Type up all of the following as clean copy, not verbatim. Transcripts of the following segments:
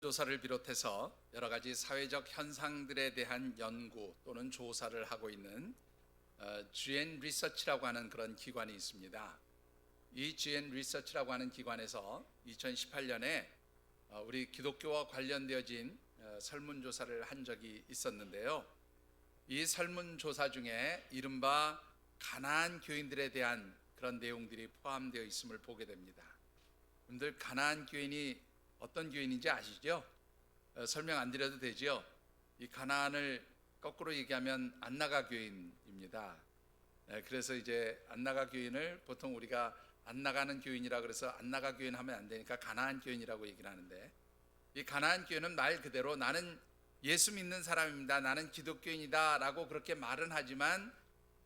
조사를 비롯해서 여러 가지 사회적 현상들에 대한 연구 또는 조사를 하고 있는 GN 리서치라고 하는 그런 기관이 있습니다. 이 GN 리서치라고 하는 기관에서 2018년에 우리 기독교와 관련되어진 설문조사를 한 적이 있었는데요. 이 설문조사 중에 이른바 가나안 교인들에 대한 그런 내용들이 포함되어 있음을 보게 됩니다. 여러분들 가나안 교인이 어떤 교인인지 아시죠? 설명 안 드려도 되죠? 이 가나안을 거꾸로 얘기하면 안나가 교인입니다. 그래서 이제 안나가 교인을 보통 우리가 안 나가는 교인이라 그래서 안 나가 교인 하면 안 되니까 가나안 교인이라고 얘기를 하는데, 이 가나안 교인은 말 그대로 나는 예수 믿는 사람입니다, 나는 기독교인이다 라고 그렇게 말은 하지만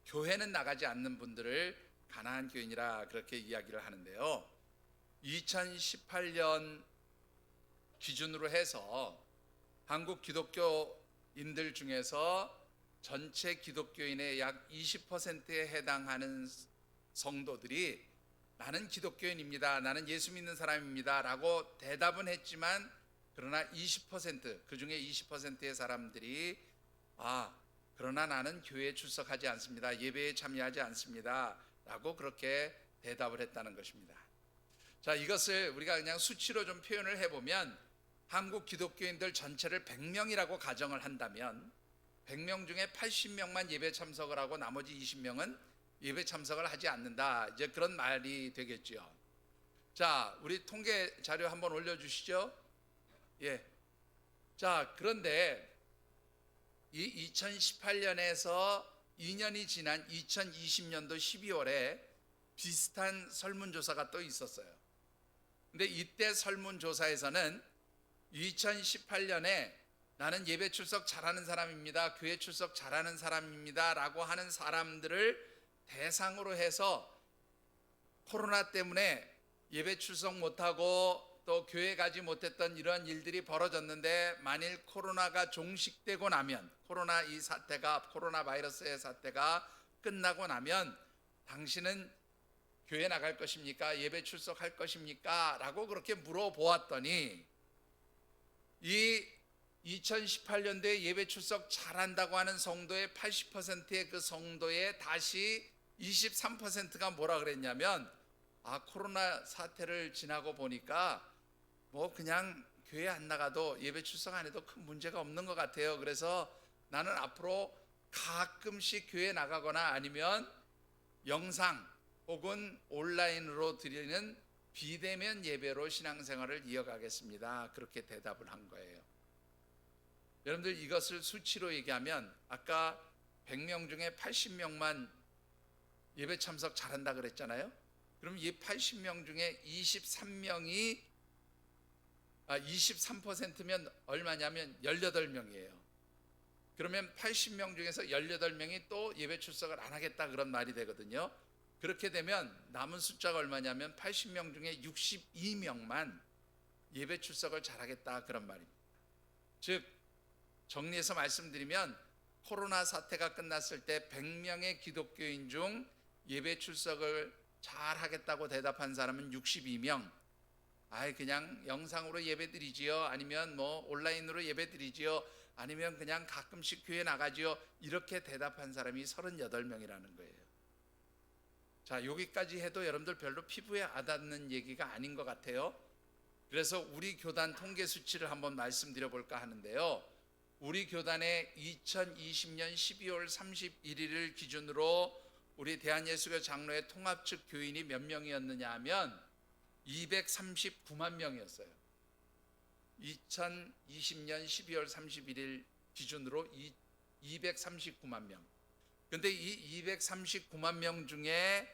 교회는 나가지 않는 분들을 가나안 교인이라 그렇게 이야기를 하는데요. 2018년 기준으로 해서 한국 기독교인들 중에서 전체 기독교인의 약 20%에 해당하는 성도들이 나는 기독교인입니다, 나는 예수 믿는 사람입니다 라고 대답은 했지만, 그러나 20%, 그 중에 20%의 사람들이 그러나 나는 교회에 출석하지 않습니다, 예배에 참여하지 않습니다 라고 그렇게 대답을 했다는 것입니다. 자, 이것을 우리가 그냥 수치로 좀 표현을 해보면, 한국 기독교인들 전체를 100명이라고 가정을 한다면 100명 중에 80명만 예배 참석을 하고 나머지 20명은 예배 참석을 하지 않는다, 이제 그런 말이 되겠죠. 자, 우리 통계 자료 한번 올려주시죠. 예. 자, 그런데 이 2018년에서 2년이 지난 2020년도 12월에 비슷한 설문조사가 또 있었어요. 근데 이때 설문조사에서는 2018년에 나는 예배 출석 잘하는 사람입니다, 교회 출석 잘하는 사람입니다 라고 하는 사람들을 대상으로 해서 코로나 때문에 예배 출석 못하고 또 교회 가지 못했던 이러한 일들이 벌어졌는데, 만일 코로나가 종식되고 나면, 코로나 바이러스의 사태가 끝나고 나면 당신은 교회 나갈 것입니까? 예배 출석할 것입니까? 라고 그렇게 물어보았더니, 이 2018년도에 예배 출석 잘한다고 하는 성도의 80%의 그 성도의 다시 23%가 뭐라 그랬냐면, 코로나 사태를 지나고 보니까 뭐 그냥 교회 안 나가도 예배 출석 안 해도 큰 문제가 없는 것 같아요, 그래서 나는 앞으로 가끔씩 교회 나가거나 아니면 영상 혹은 온라인으로 드리는 비대면 예배로 신앙생활을 이어가겠습니다, 그렇게 대답을 한 거예요. 여러분들, 이것을 수치로 얘기하면 아까 100명 중에 80명만 예배 참석 잘한다 그랬잖아요. 그럼 이 80명 중에 23%면 얼마냐면 18명이에요. 그러면 80명 중에서 18명이 또 예배 출석을 안 하겠다, 그런 말이 되거든요. 그렇게 되면 남은 숫자가 얼마냐면 80명 중에 62명만 예배 출석을 잘하겠다, 그런 말입니다. 즉, 정리해서 말씀드리면 코로나 사태가 끝났을 때 100명의 기독교인 중 예배 출석을 잘하겠다고 대답한 사람은 62명. 그냥 영상으로 예배드리지요, 아니면 뭐 온라인으로 예배드리지요, 아니면 그냥 가끔씩 교회 나가지요, 이렇게 대답한 사람이 38명이라는 거예요. 자, 여기까지 해도 여러분들 별로 피부에 와닿는 얘기가 아닌 것 같아요. 그래서 우리 교단 통계 수치를 한번 말씀드려 볼까 하는데요. 우리 교단의 2020년 12월 31일을 기준으로 우리 대한예수교 장로회 통합 측 교인이 몇 명이었느냐 하면 239만 명이었어요. 2020년 12월 31일 기준으로 239만 명. 근데 이 239만 명 중에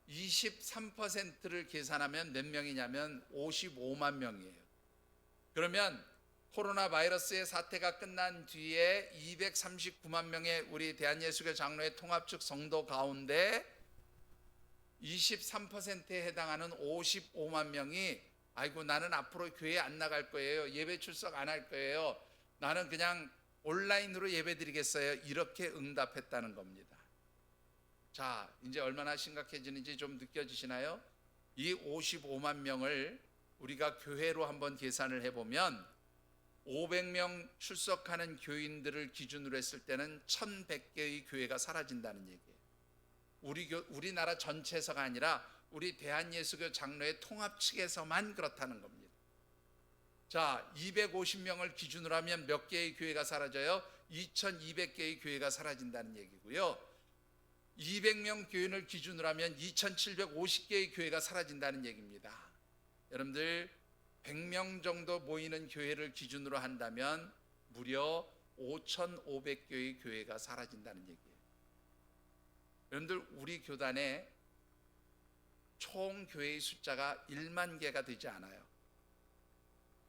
23%를 계산하면 몇 명이냐면 55만 명이에요. 그러면 코로나 바이러스의 사태가 끝난 뒤에 239만 명의 우리 대한예수교 장로회 통합 측 성도 가운데 23%에 해당하는 55만 명이 나는 앞으로 교회 안 나갈 거예요, 예배 출석 안 할 거예요, 나는 그냥 온라인으로 예배 드리겠어요, 이렇게 응답했다는 겁니다. 자, 이제 얼마나 심각해지는지 좀 느껴지시나요? 이 55만 명을 우리가 교회로 한번 계산을 해보면 500명 출석하는 교인들을 기준으로 했을 때는 1100개의 교회가 사라진다는 얘기예요. 우리나라 전체에서가 아니라 우리 대한예수교 장로회 통합 측에서만 그렇다는 겁니다. 자, 250명을 기준으로 하면 몇 개의 교회가 사라져요? 2200개의 교회가 사라진다는 얘기고요. 200명 교인을 기준으로 하면 2750개의 교회가 사라진다는 얘기입니다. 여러분들 100명 정도 모이는 교회를 기준으로 한다면 무려 5500개의 교회가 사라진다는 얘기예요. 여러분들 우리 교단에 총 교회의 숫자가 1만 개가 되지 않아요.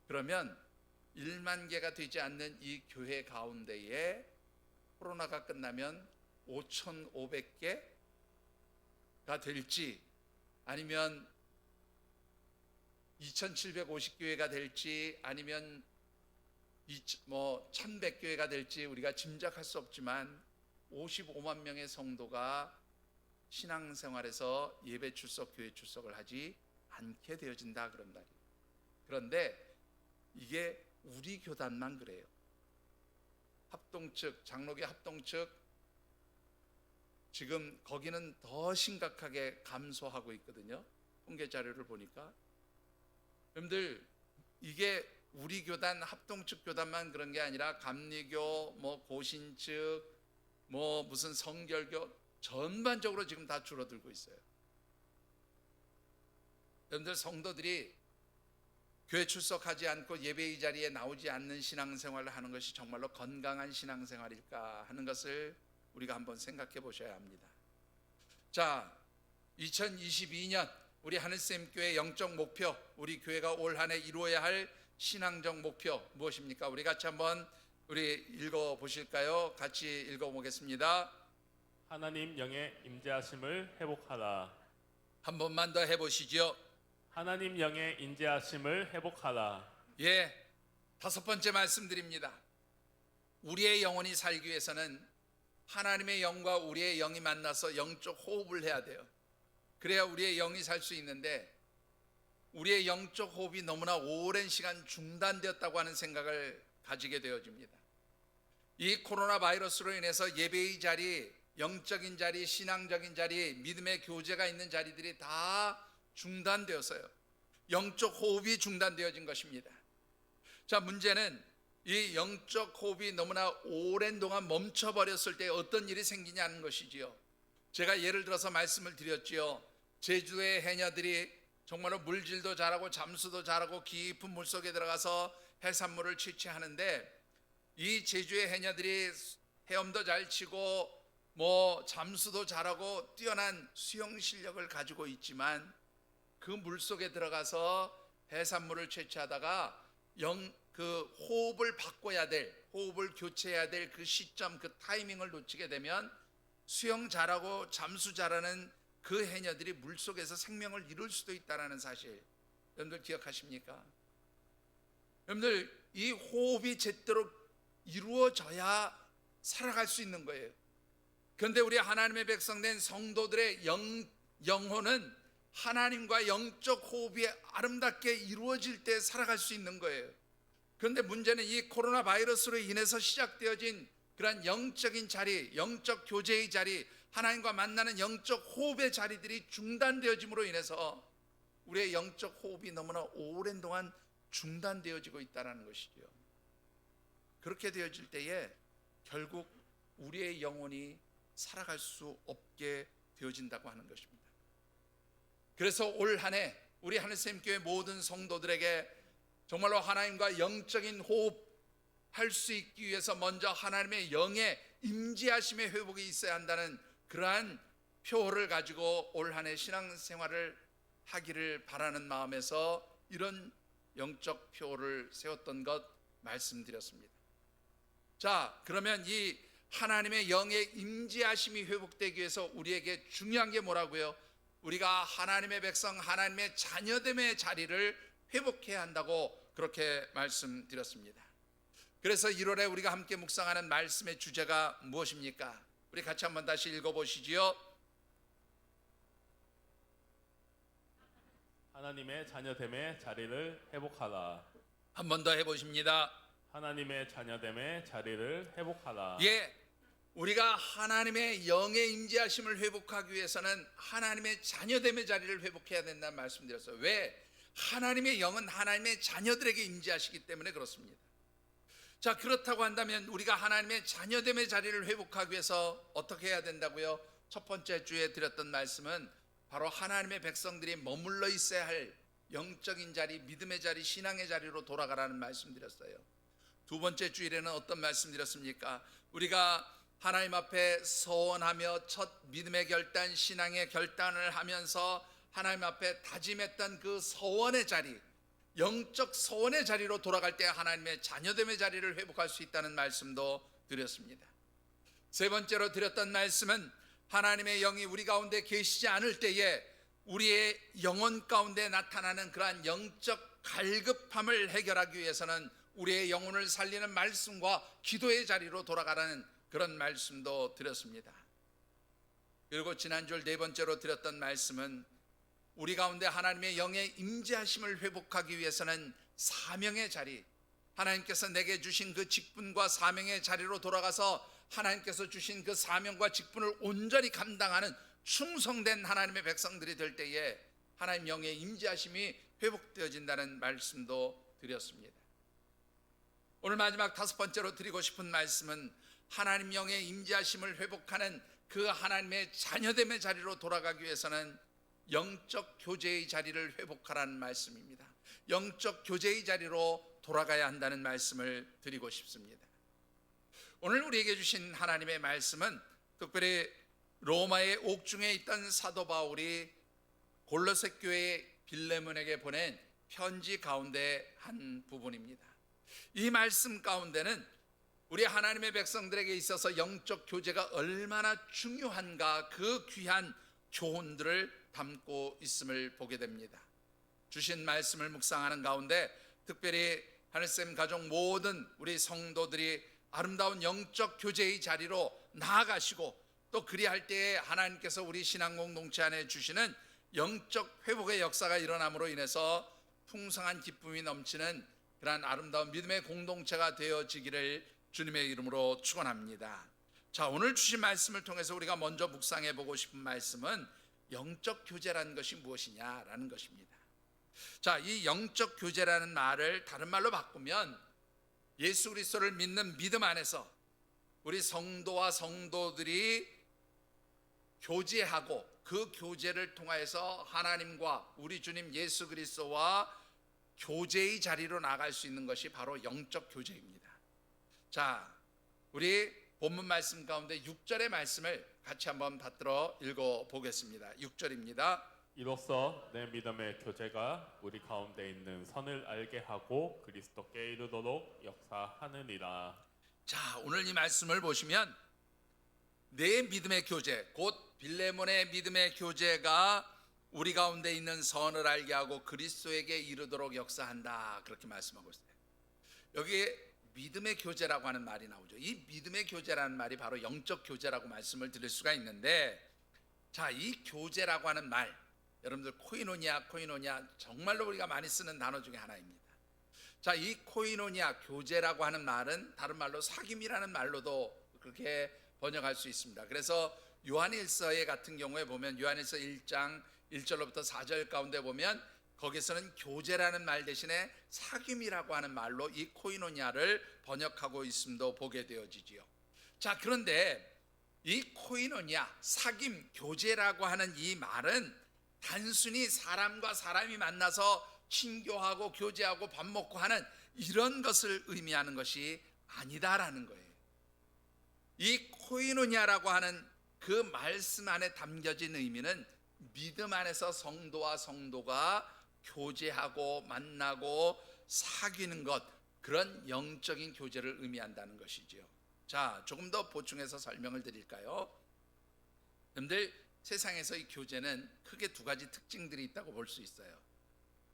그러면 1만 개가 되지 않는 이 교회 가운데에 코로나가 끝나면 5,500개가 될지 아니면 2,750교회가 될지 아니면 1,100교회가 될지 우리가 짐작할 수 없지만 55만 명의 성도가 신앙생활에서 예배 출석, 교회 출석을 하지 않게 되어진다 그런다. 그런데 이게 우리 교단만 그래요. 합동 측, 장로교 합동 측 지금 거기는 더 심각하게 감소하고 있거든요. 통계 자료를 보니까. 여러분들 이게 우리 교단 합동 측 교단만 그런 게 아니라 감리교, 고신 측, 무슨 성결교 전반적으로 지금 다 줄어들고 있어요. 여러분들 성도들이 교회 출석하지 않고 예배의 자리에 나오지 않는 신앙생활을 하는 것이 정말로 건강한 신앙생활일까 하는 것을 우리가 한번 생각해 보셔야 합니다. 자, 2022년 우리 하늘샘교회 영적 목표, 우리 교회가 올 한 해 이루어야 할 신앙적 목표 무엇입니까? 우리 같이 한번 읽어 보실까요? 같이 읽어 보겠습니다. 하나님 영의 임재하심을 회복하라. 한 번만 더 해보시죠. 하나님 영의 임재하심을 회복하라. 예, 5번째 말씀드립니다. 우리의 영혼이 살기 위해서는 하나님의 영과 우리의 영이 만나서 영적 호흡을 해야 돼요. 그래야 우리의 영이 살 수 있는데 우리의 영적 호흡이 너무나 오랜 시간 중단되었다고 하는 생각을 가지게 되어집니다. 이 코로나 바이러스로 인해서 예배의 자리, 영적인 자리, 신앙적인 자리, 믿음의 교제가 있는 자리들이 다 중단되어서요. 영적 호흡이 중단되어진 것입니다. 자, 문제는 이 영적 호흡이 너무나 오랜 동안 멈춰버렸을 때 어떤 일이 생기냐는 것이지요. 제가 예를 들어서 말씀을 드렸지요. 제주도의 해녀들이 정말로 물질도 잘하고 잠수도 잘하고 깊은 물속에 들어가서 해산물을 취취하는데 이 제주의 해녀들이 헤엄도 잘 치고 잠수도 잘하고 뛰어난 수영 실력을 가지고 있지만 그 물속에 들어가서 해산물을 채취하다가 그 호흡을 바꿔야 될, 호흡을 교체해야 될 그 시점, 그 타이밍을 놓치게 되면 수영 잘하고 잠수 잘하는 그 해녀들이 물속에서 생명을 잃을 수도 있다는 사실 여러분들 기억하십니까? 여러분들 이 호흡이 제대로 이루어져야 살아갈 수 있는 거예요. 그런데 우리 하나님의 백성된 성도들의 영혼은 하나님과 영적 호흡이 아름답게 이루어질 때 살아갈 수 있는 거예요. 그런데 문제는 이 코로나 바이러스로 인해서 시작되어진 그런 영적인 자리, 영적 교제의 자리, 하나님과 만나는 영적 호흡의 자리들이 중단되어짐으로 인해서 우리의 영적 호흡이 너무나 오랜 동안 중단되어지고 있다는 것이죠. 그렇게 되어질 때에 결국 우리의 영혼이 살아갈 수 없게 되어진다고 하는 것입니다. 그래서 올 한 해 우리 하늘샘교회 모든 성도들에게 정말로 하나님과 영적인 호흡 할 수 있기 위해서 먼저 하나님의 영의 임재하심의 회복이 있어야 한다는 그러한 표를 가지고 올 한 해 신앙생활을 하기를 바라는 마음에서 이런 영적 표를 세웠던 것 말씀드렸습니다. 자, 그러면 이 하나님의 영의 임재하심이 회복되기 위해서 우리에게 중요한 게 뭐라고요? 우리가 하나님의 백성, 하나님의 자녀됨의 자리를 회복해야 한다고 그렇게 말씀드렸습니다. 그래서 1월에 우리가 함께 묵상하는 말씀의 주제가 무엇입니까? 우리 같이 한번 다시 읽어보시지요. 하나님의 자녀됨의 자리를 회복하라. 한 번 더 해보십니다. 하나님의 자녀됨의 자리를 회복하라. 예, 우리가 하나님의 영의 임재하심을 회복하기 위해서는 하나님의 자녀됨의 자리를 회복해야 된다는 말씀드렸어요. 왜? 하나님의 영은 하나님의 자녀들에게 임재하시기 때문에 그렇습니다. 자, 그렇다고 한다면 우리가 하나님의 자녀됨의 자리를 회복하기 위해서 어떻게 해야 된다고요? 첫 번째 주에 드렸던 말씀은 바로 하나님의 백성들이 머물러 있어야 할 영적인 자리, 믿음의 자리, 신앙의 자리로 돌아가라는 말씀드렸어요. 두 번째 주일에는 어떤 말씀드렸습니까? 우리가 하나님 앞에 서원하며 첫 믿음의 결단, 신앙의 결단을 하면서 하나님 앞에 다짐했던 그 서원의 자리, 영적 서원의 자리로 돌아갈 때 하나님의 자녀됨의 자리를 회복할 수 있다는 말씀도 드렸습니다. 세 번째로 드렸던 말씀은 하나님의 영이 우리 가운데 계시지 않을 때에 우리의 영혼 가운데 나타나는 그러한 영적 갈급함을 해결하기 위해서는 우리의 영혼을 살리는 말씀과 기도의 자리로 돌아가라는 그런 말씀도 드렸습니다. 그리고 지난주 네 번째로 드렸던 말씀은 우리 가운데 하나님의 영의 임재하심을 회복하기 위해서는 사명의 자리, 하나님께서 내게 주신 그 직분과 사명의 자리로 돌아가서 하나님께서 주신 그 사명과 직분을 온전히 감당하는 충성된 하나님의 백성들이 될 때에 하나님 영의 임재하심이 회복되어진다는 말씀도 드렸습니다. 오늘 마지막 다섯 번째로 드리고 싶은 말씀은 하나님 영의 임재하심을 회복하는 그 하나님의 자녀됨의 자리로 돌아가기 위해서는 영적 교제의 자리를 회복하라는 말씀입니다. 영적 교제의 자리로 돌아가야 한다는 말씀을 드리고 싶습니다. 오늘 우리에게 주신 하나님의 말씀은 특별히 로마의 옥중에 있던 사도 바울이 골로새 교회 빌레몬에게 보낸 편지 가운데 한 부분입니다. 이 말씀 가운데는 우리 하나님의 백성들에게 있어서 영적 교제가 얼마나 중요한가, 그 귀한 교훈들을 담고 있음을 보게 됩니다. 주신 말씀을 묵상하는 가운데 특별히 하늘샘 가족 모든 우리 성도들이 아름다운 영적 교제의 자리로 나아가시고 또 그리할 때에 하나님께서 우리 신앙 공동체 안에 주시는 영적 회복의 역사가 일어남으로 인해서 풍성한 기쁨이 넘치는 그러한 아름다운 믿음의 공동체가 되어지기를 주님의 이름으로 축원합니다. 자, 오늘 주신 말씀을 통해서 우리가 먼저 묵상해 보고 싶은 말씀은 영적 교제라는 것이 무엇이냐라는 것입니다. 자, 이 영적 교제라는 말을 다른 말로 바꾸면 예수 그리스도를 믿는 믿음 안에서 우리 성도와 성도들이 교제하고 그 교제를 통하여서 하나님과 우리 주님 예수 그리스도와 교제의 자리로 나갈 수 있는 것이 바로 영적 교제입니다. 자, 우리 본문 말씀 가운데 6절의 말씀을 같이 한번 받들어 읽어 보겠습니다. 6절입니다. 이로써 내 믿음의 교제가 우리 가운데 있는 선을 알게 하고 그리스도께 이르도록 역사하느니라. 자, 오늘 이 말씀을 보시면 내 믿음의 교제, 곧 빌레몬의 믿음의 교제가 우리 가운데 있는 선을 알게 하고 그리스도에게 이르도록 역사한다, 그렇게 말씀하고 있어요. 여기에 믿음의 교제라고 하는 말이 나오죠. 이 믿음의 교제라는 말이 바로 영적 교제라고 말씀을 드릴 수가 있는데, 자, 이 교제라고 하는 말, 여러분들 코이노니아 정말로 우리가 많이 쓰는 단어 중에 하나입니다. 자, 이 코이노니아 교제라고 하는 말은 다른 말로 사귐이라는 말로도 그렇게 번역할 수 있습니다. 그래서 요한일서에 같은 경우에 보면 요한일서 1장 1절로부터 4절 가운데 보면 거기서는 교제라는 말 대신에 사귐이라고 하는 말로 이 코이노니아를 번역하고 있음도 보게 되어지지요. 자, 그런데 이 코이노니아, 사귐, 교제라고 하는 이 말은 단순히 사람과 사람이 만나서 친교하고 교제하고 밥 먹고 하는 이런 것을 의미하는 것이 아니다라는 거예요. 이 코이노니아라고 하는 그 말씀 안에 담겨진 의미는 믿음 안에서 성도와 성도가 교제하고 만나고 사귀는 것, 그런 영적인 교제를 의미한다는 것이지요. 자, 조금 더 보충해서 설명을 드릴까요? 여러분들, 세상에서 이 교제는 크게 두 가지 특징들이 있다고 볼 수 있어요.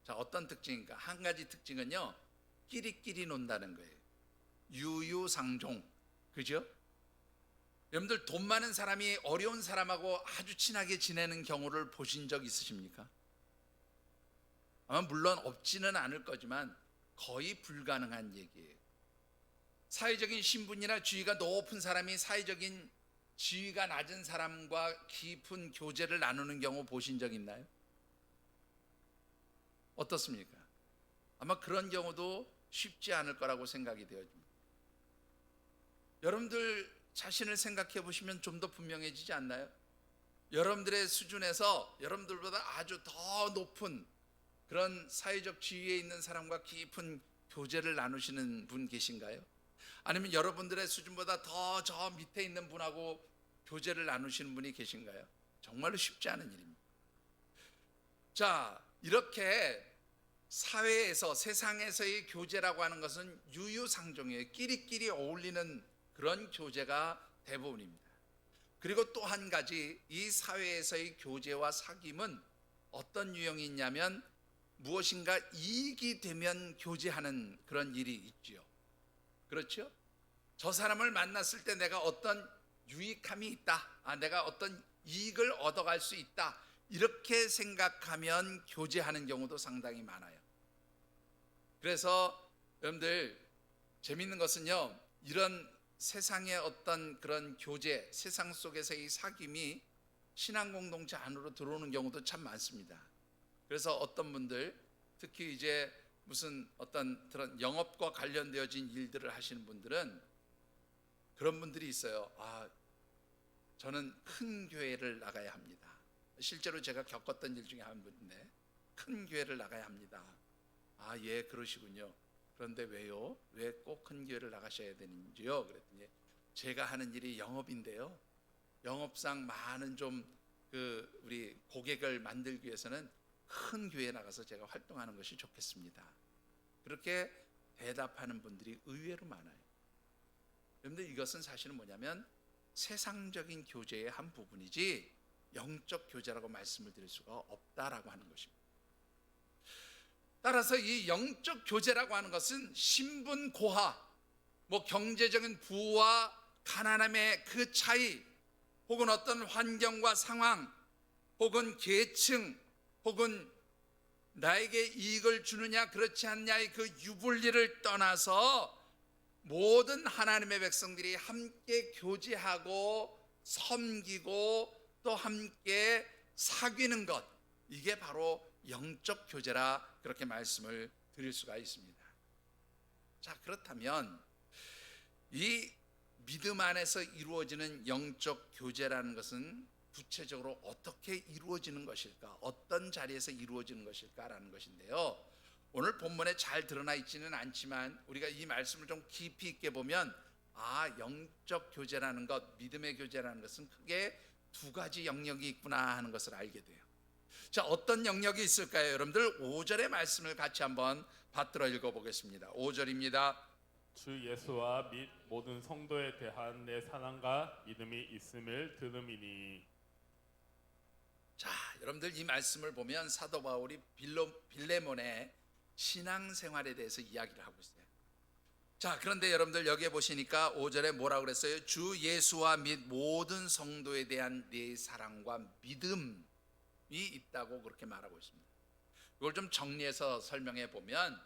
자, 어떤 특징인가? 한 가지 특징은요, 끼리끼리 논다는 거예요. 유유상종, 그죠? 여러분들, 돈 많은 사람이 어려운 사람하고 아주 친하게 지내는 경우를 보신 적 있으십니까? 아마 물론 없지는 않을 거지만 거의 불가능한 얘기예요. 사회적인 신분이나 지위가 높은 사람이 사회적인 지위가 낮은 사람과 깊은 교제를 나누는 경우 보신 적 있나요? 어떻습니까? 아마 그런 경우도 쉽지 않을 거라고 생각이 되어집니다. 여러분들 자신을 생각해 보시면 좀 더 분명해지지 않나요? 여러분들의 수준에서 여러분들보다 아주 더 높은 그런 사회적 지위에 있는 사람과 깊은 교제를 나누시는 분 계신가요? 아니면 여러분들의 수준보다 더 저 밑에 있는 분하고 교제를 나누시는 분이 계신가요? 정말로 쉽지 않은 일입니다. 자, 이렇게 사회에서 세상에서의 교제라고 하는 것은 유유상종이에요. 끼리끼리 어울리는 그런 교제가 대부분입니다. 그리고 또 한 가지, 이 사회에서의 교제와 사귐은 어떤 유형이 있냐면 무엇인가 이익이 되면 교제하는 그런 일이 있지요. 그렇죠? 저 사람을 만났을 때 내가 어떤 유익함이 있다, 내가 어떤 이익을 얻어갈 수 있다, 이렇게 생각하면 교제하는 경우도 상당히 많아요. 그래서 여러분들 재밌는 것은요, 이런 세상의 어떤 그런 교제, 세상 속에서의 사귐이 신앙 공동체 안으로 들어오는 경우도 참 많습니다. 그래서 어떤 분들, 특히 이제 무슨 어떤 그런 영업과 관련되어진 일들을 하시는 분들은 그런 분들이 있어요. 저는 큰 교회를 나가야 합니다. 실제로 제가 겪었던 일 중에 한 분인데, 큰 교회를 나가야 합니다. 예, 그러시군요. 그런데 왜요? 왜 꼭 큰 교회를 나가셔야 되는지요? 그랬더니 제가 하는 일이 영업인데요, 영업상 많은 좀 우리 고객을 만들기 위해서는 큰 교회에 나가서 제가 활동하는 것이 좋겠습니다. 그렇게 대답하는 분들이 의외로 많아요. 그런데 이것은 사실은 뭐냐면 세상적인 교제의 한 부분이지 영적 교제라고 말씀을 드릴 수가 없다라고 하는 것입니다. 따라서 이 영적 교제라고 하는 것은 신분 고하, 경제적인 부와 가난함의 그 차이, 혹은 어떤 환경과 상황, 혹은 계층, 혹은 나에게 이익을 주느냐 그렇지 않냐의 그 유불리를 떠나서 모든 하나님의 백성들이 함께 교제하고 섬기고 또 함께 사귀는 것, 이게 바로 영적 교제라 그렇게 말씀을 드릴 수가 있습니다. 자, 그렇다면 이 믿음 안에서 이루어지는 영적 교제라는 것은 구체적으로 어떻게 이루어지는 것일까? 어떤 자리에서 이루어지는 것일까라는 것인데요, 오늘 본문에 잘 드러나 있지는 않지만 우리가 이 말씀을 좀 깊이 있게 보면 영적 교제라는 것, 믿음의 교제라는 것은 크게 두 가지 영역이 있구나 하는 것을 알게 돼요. 자, 어떤 영역이 있을까요? 여러분들 5절의 말씀을 같이 한번 받들어 읽어보겠습니다. 5절입니다. 주 예수와 및 모든 성도에 대한 내 사랑과 믿음이 있음을 들음이니. 자, 여러분들 이 말씀을 보면 사도 바울이 빌레몬의 신앙생활에 대해서 이야기를 하고 있어요. 자, 그런데 여러분들 여기에 보시니까 5절에 뭐라고 그랬어요? 주 예수와 및 모든 성도에 대한 내 사랑과 믿음이 있다고 그렇게 말하고 있습니다. 이걸 좀 정리해서 설명해 보면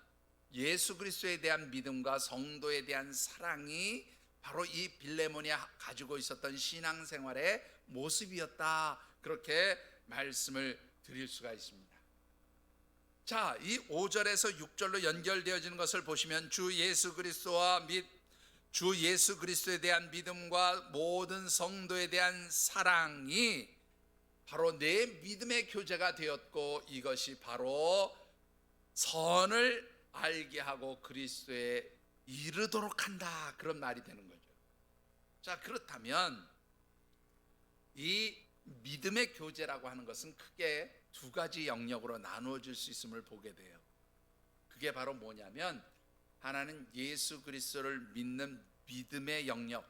예수 그리스도에 대한 믿음과 성도에 대한 사랑이 바로 이 빌레몬이 가지고 있었던 신앙생활의 모습이었다, 그렇게 말씀을 드릴 수가 있습니다. 자, 이 5절에서 6절로 연결되어지는 것을 보시면 주 예수 그리스도와 및 주 예수 그리스도에 대한 믿음과 모든 성도에 대한 사랑이 바로 내 믿음의 교제가 되었고, 이것이 바로 선을 알게 하고 그리스도에 이르도록 한다, 그런 말이 되는 거죠. 자, 그렇다면 이 믿음의 교제라고 하는 것은 크게 두 가지 영역으로 나누어질 수 있음을 보게 돼요. 그게 바로 뭐냐면 하나는 예수 그리스도를 믿는 믿음의 영역,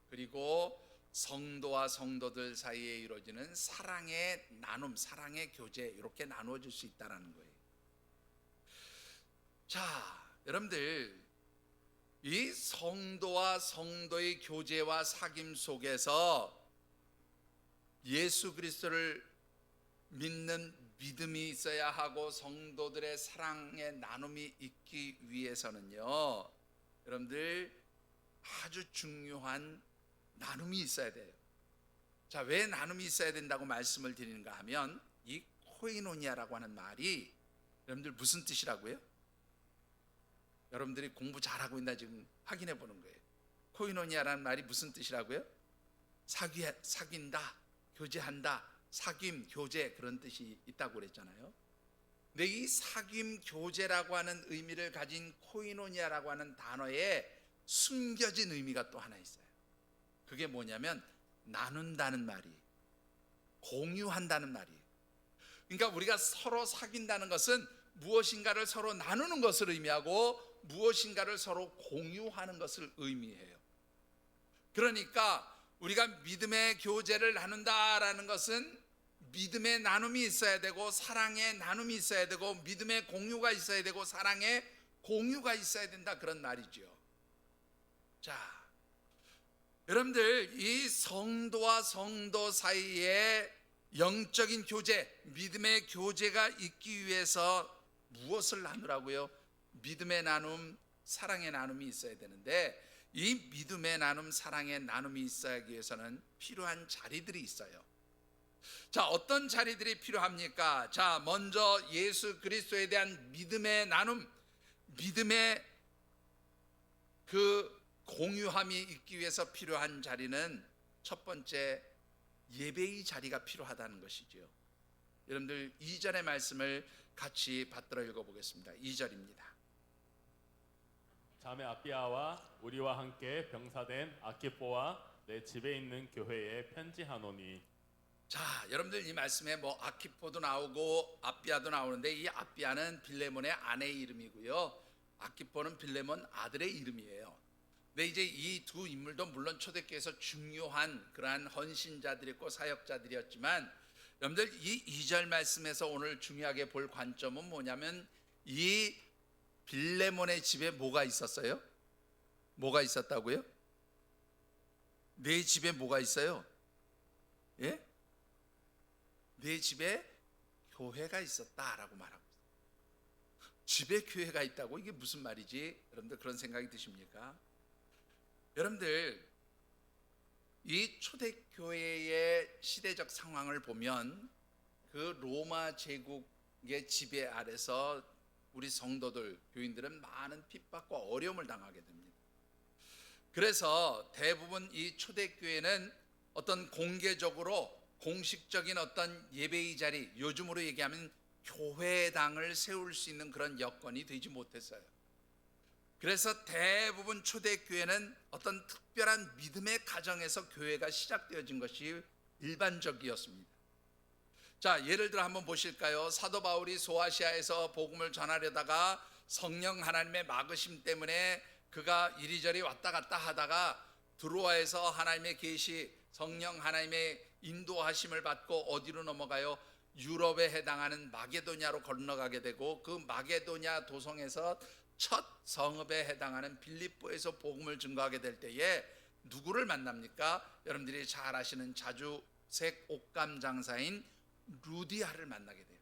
그리고 성도와 성도들 사이에 이루어지는 사랑의 나눔, 사랑의 교제, 이렇게 나누어질 수 있다는 거예요. 자, 여러분들 이 성도와 성도의 교제와 사귐 속에서 예수 그리스도를 믿는 믿음이 있어야 하고 성도들의 사랑의 나눔이 있기 위해서는요, 여러분들 아주 중요한 나눔이 있어야 돼요. 자, 왜 나눔이 있어야 된다고 말씀을 드리는가 하면 이 코이노니아라고 하는 말이 여러분들 무슨 뜻이라고요? 여러분들이 공부 잘하고 있나 지금 확인해 보는 거예요. 코이노니아라는 말이 무슨 뜻이라고요? 사귄다, 교제한다, 사귐, 교제 그런 뜻이 있다고 그랬잖아요. 근데 이 사귐, 교제라고 하는 의미를 가진 코이노니아라고 하는 단어에 숨겨진 의미가 또 하나 있어요. 그게 뭐냐면 나눈다는 말이, 공유한다는 말이에요. 그러니까 우리가 서로 사귄다는 것은 무엇인가를 서로 나누는 것을 의미하고 무엇인가를 서로 공유하는 것을 의미해요. 그러니까 우리가 믿음의 교제를 나눈다라는 것은 믿음의 나눔이 있어야 되고 사랑의 나눔이 있어야 되고 믿음의 공유가 있어야 되고 사랑의 공유가 있어야 된다, 그런 말이죠. 자, 여러분들 이 성도와 성도 사이에 영적인 교제, 믿음의 교제가 있기 위해서 무엇을 나누라고요? 믿음의 나눔, 사랑의 나눔이 있어야 되는데 이 믿음의 나눔, 사랑의 나눔이 있어야 위해서는 필요한 자리들이 있어요. 자, 어떤 자리들이 필요합니까? 자, 먼저 예수 그리스도에 대한 믿음의 나눔, 믿음의 그 공유함이 있기 위해서 필요한 자리는 첫 번째 예배의 자리가 필요하다는 것이죠. 여러분들 2절의 말씀을 같이 받들어 읽어보겠습니다. 2절입니다. 자매 아비아와 우리와 함께 병사된 아키포와 내 집에 있는 교회에 편지하노니. 자, 여러분들 이 말씀에 뭐 아키포도 나오고 아비아도 나오는데 이 아비아는 빌레몬의 아내의 이름이고요. 아키포는 빌레몬 아들의 이름이에요. 근데 이제 이 두 인물도 물론 초대교회에서 중요한 그러한 헌신자들이었고 사역자들이었지만 여러분들 이 2절 말씀에서 오늘 중요하게 볼 관점은 뭐냐면 이 빌레몬의 집에 뭐가 있었어요? 뭐가 있었다고요? 내 집에 뭐가 있어요? 예? 내 집에 교회가 있었다라고 말하고 있어요. 집에 교회가 있다고? 이게 무슨 말이지? 여러분들 그런 생각이 드십니까? 여러분들 이 초대교회의 시대적 상황을 보면 그 로마 제국의 지배 아래서 우리 성도들, 교인들은 많은 핍박과 어려움을 당하게 됩니다. 그래서 대부분 이 초대교회는 어떤 공개적으로 공식적인 어떤 예배의 자리, 요즘으로 얘기하면 교회당을 세울 수 있는 그런 여건이 되지 못했어요. 그래서 대부분 초대교회는 어떤 특별한 믿음의 가정에서 교회가 시작되어진 것이 일반적이었습니다. 자, 예를 들어 한번 보실까요? 사도 바울이 소아시아에서 복음을 전하려다가 성령 하나님의 막으심 때문에 그가 이리저리 왔다 갔다 하다가 드로아에서 하나님의 계시, 성령 하나님의 인도하심을 받고 어디로 넘어가요? 유럽에 해당하는 마게도냐로 건너가게 되고 그 마게도냐 도성에서 첫 성읍에 해당하는 빌립보에서 복음을 증거하게 될 때에 누구를 만납니까? 여러분들이 잘 아시는 자주색 옷감 장사인 루디아를 만나게 돼요.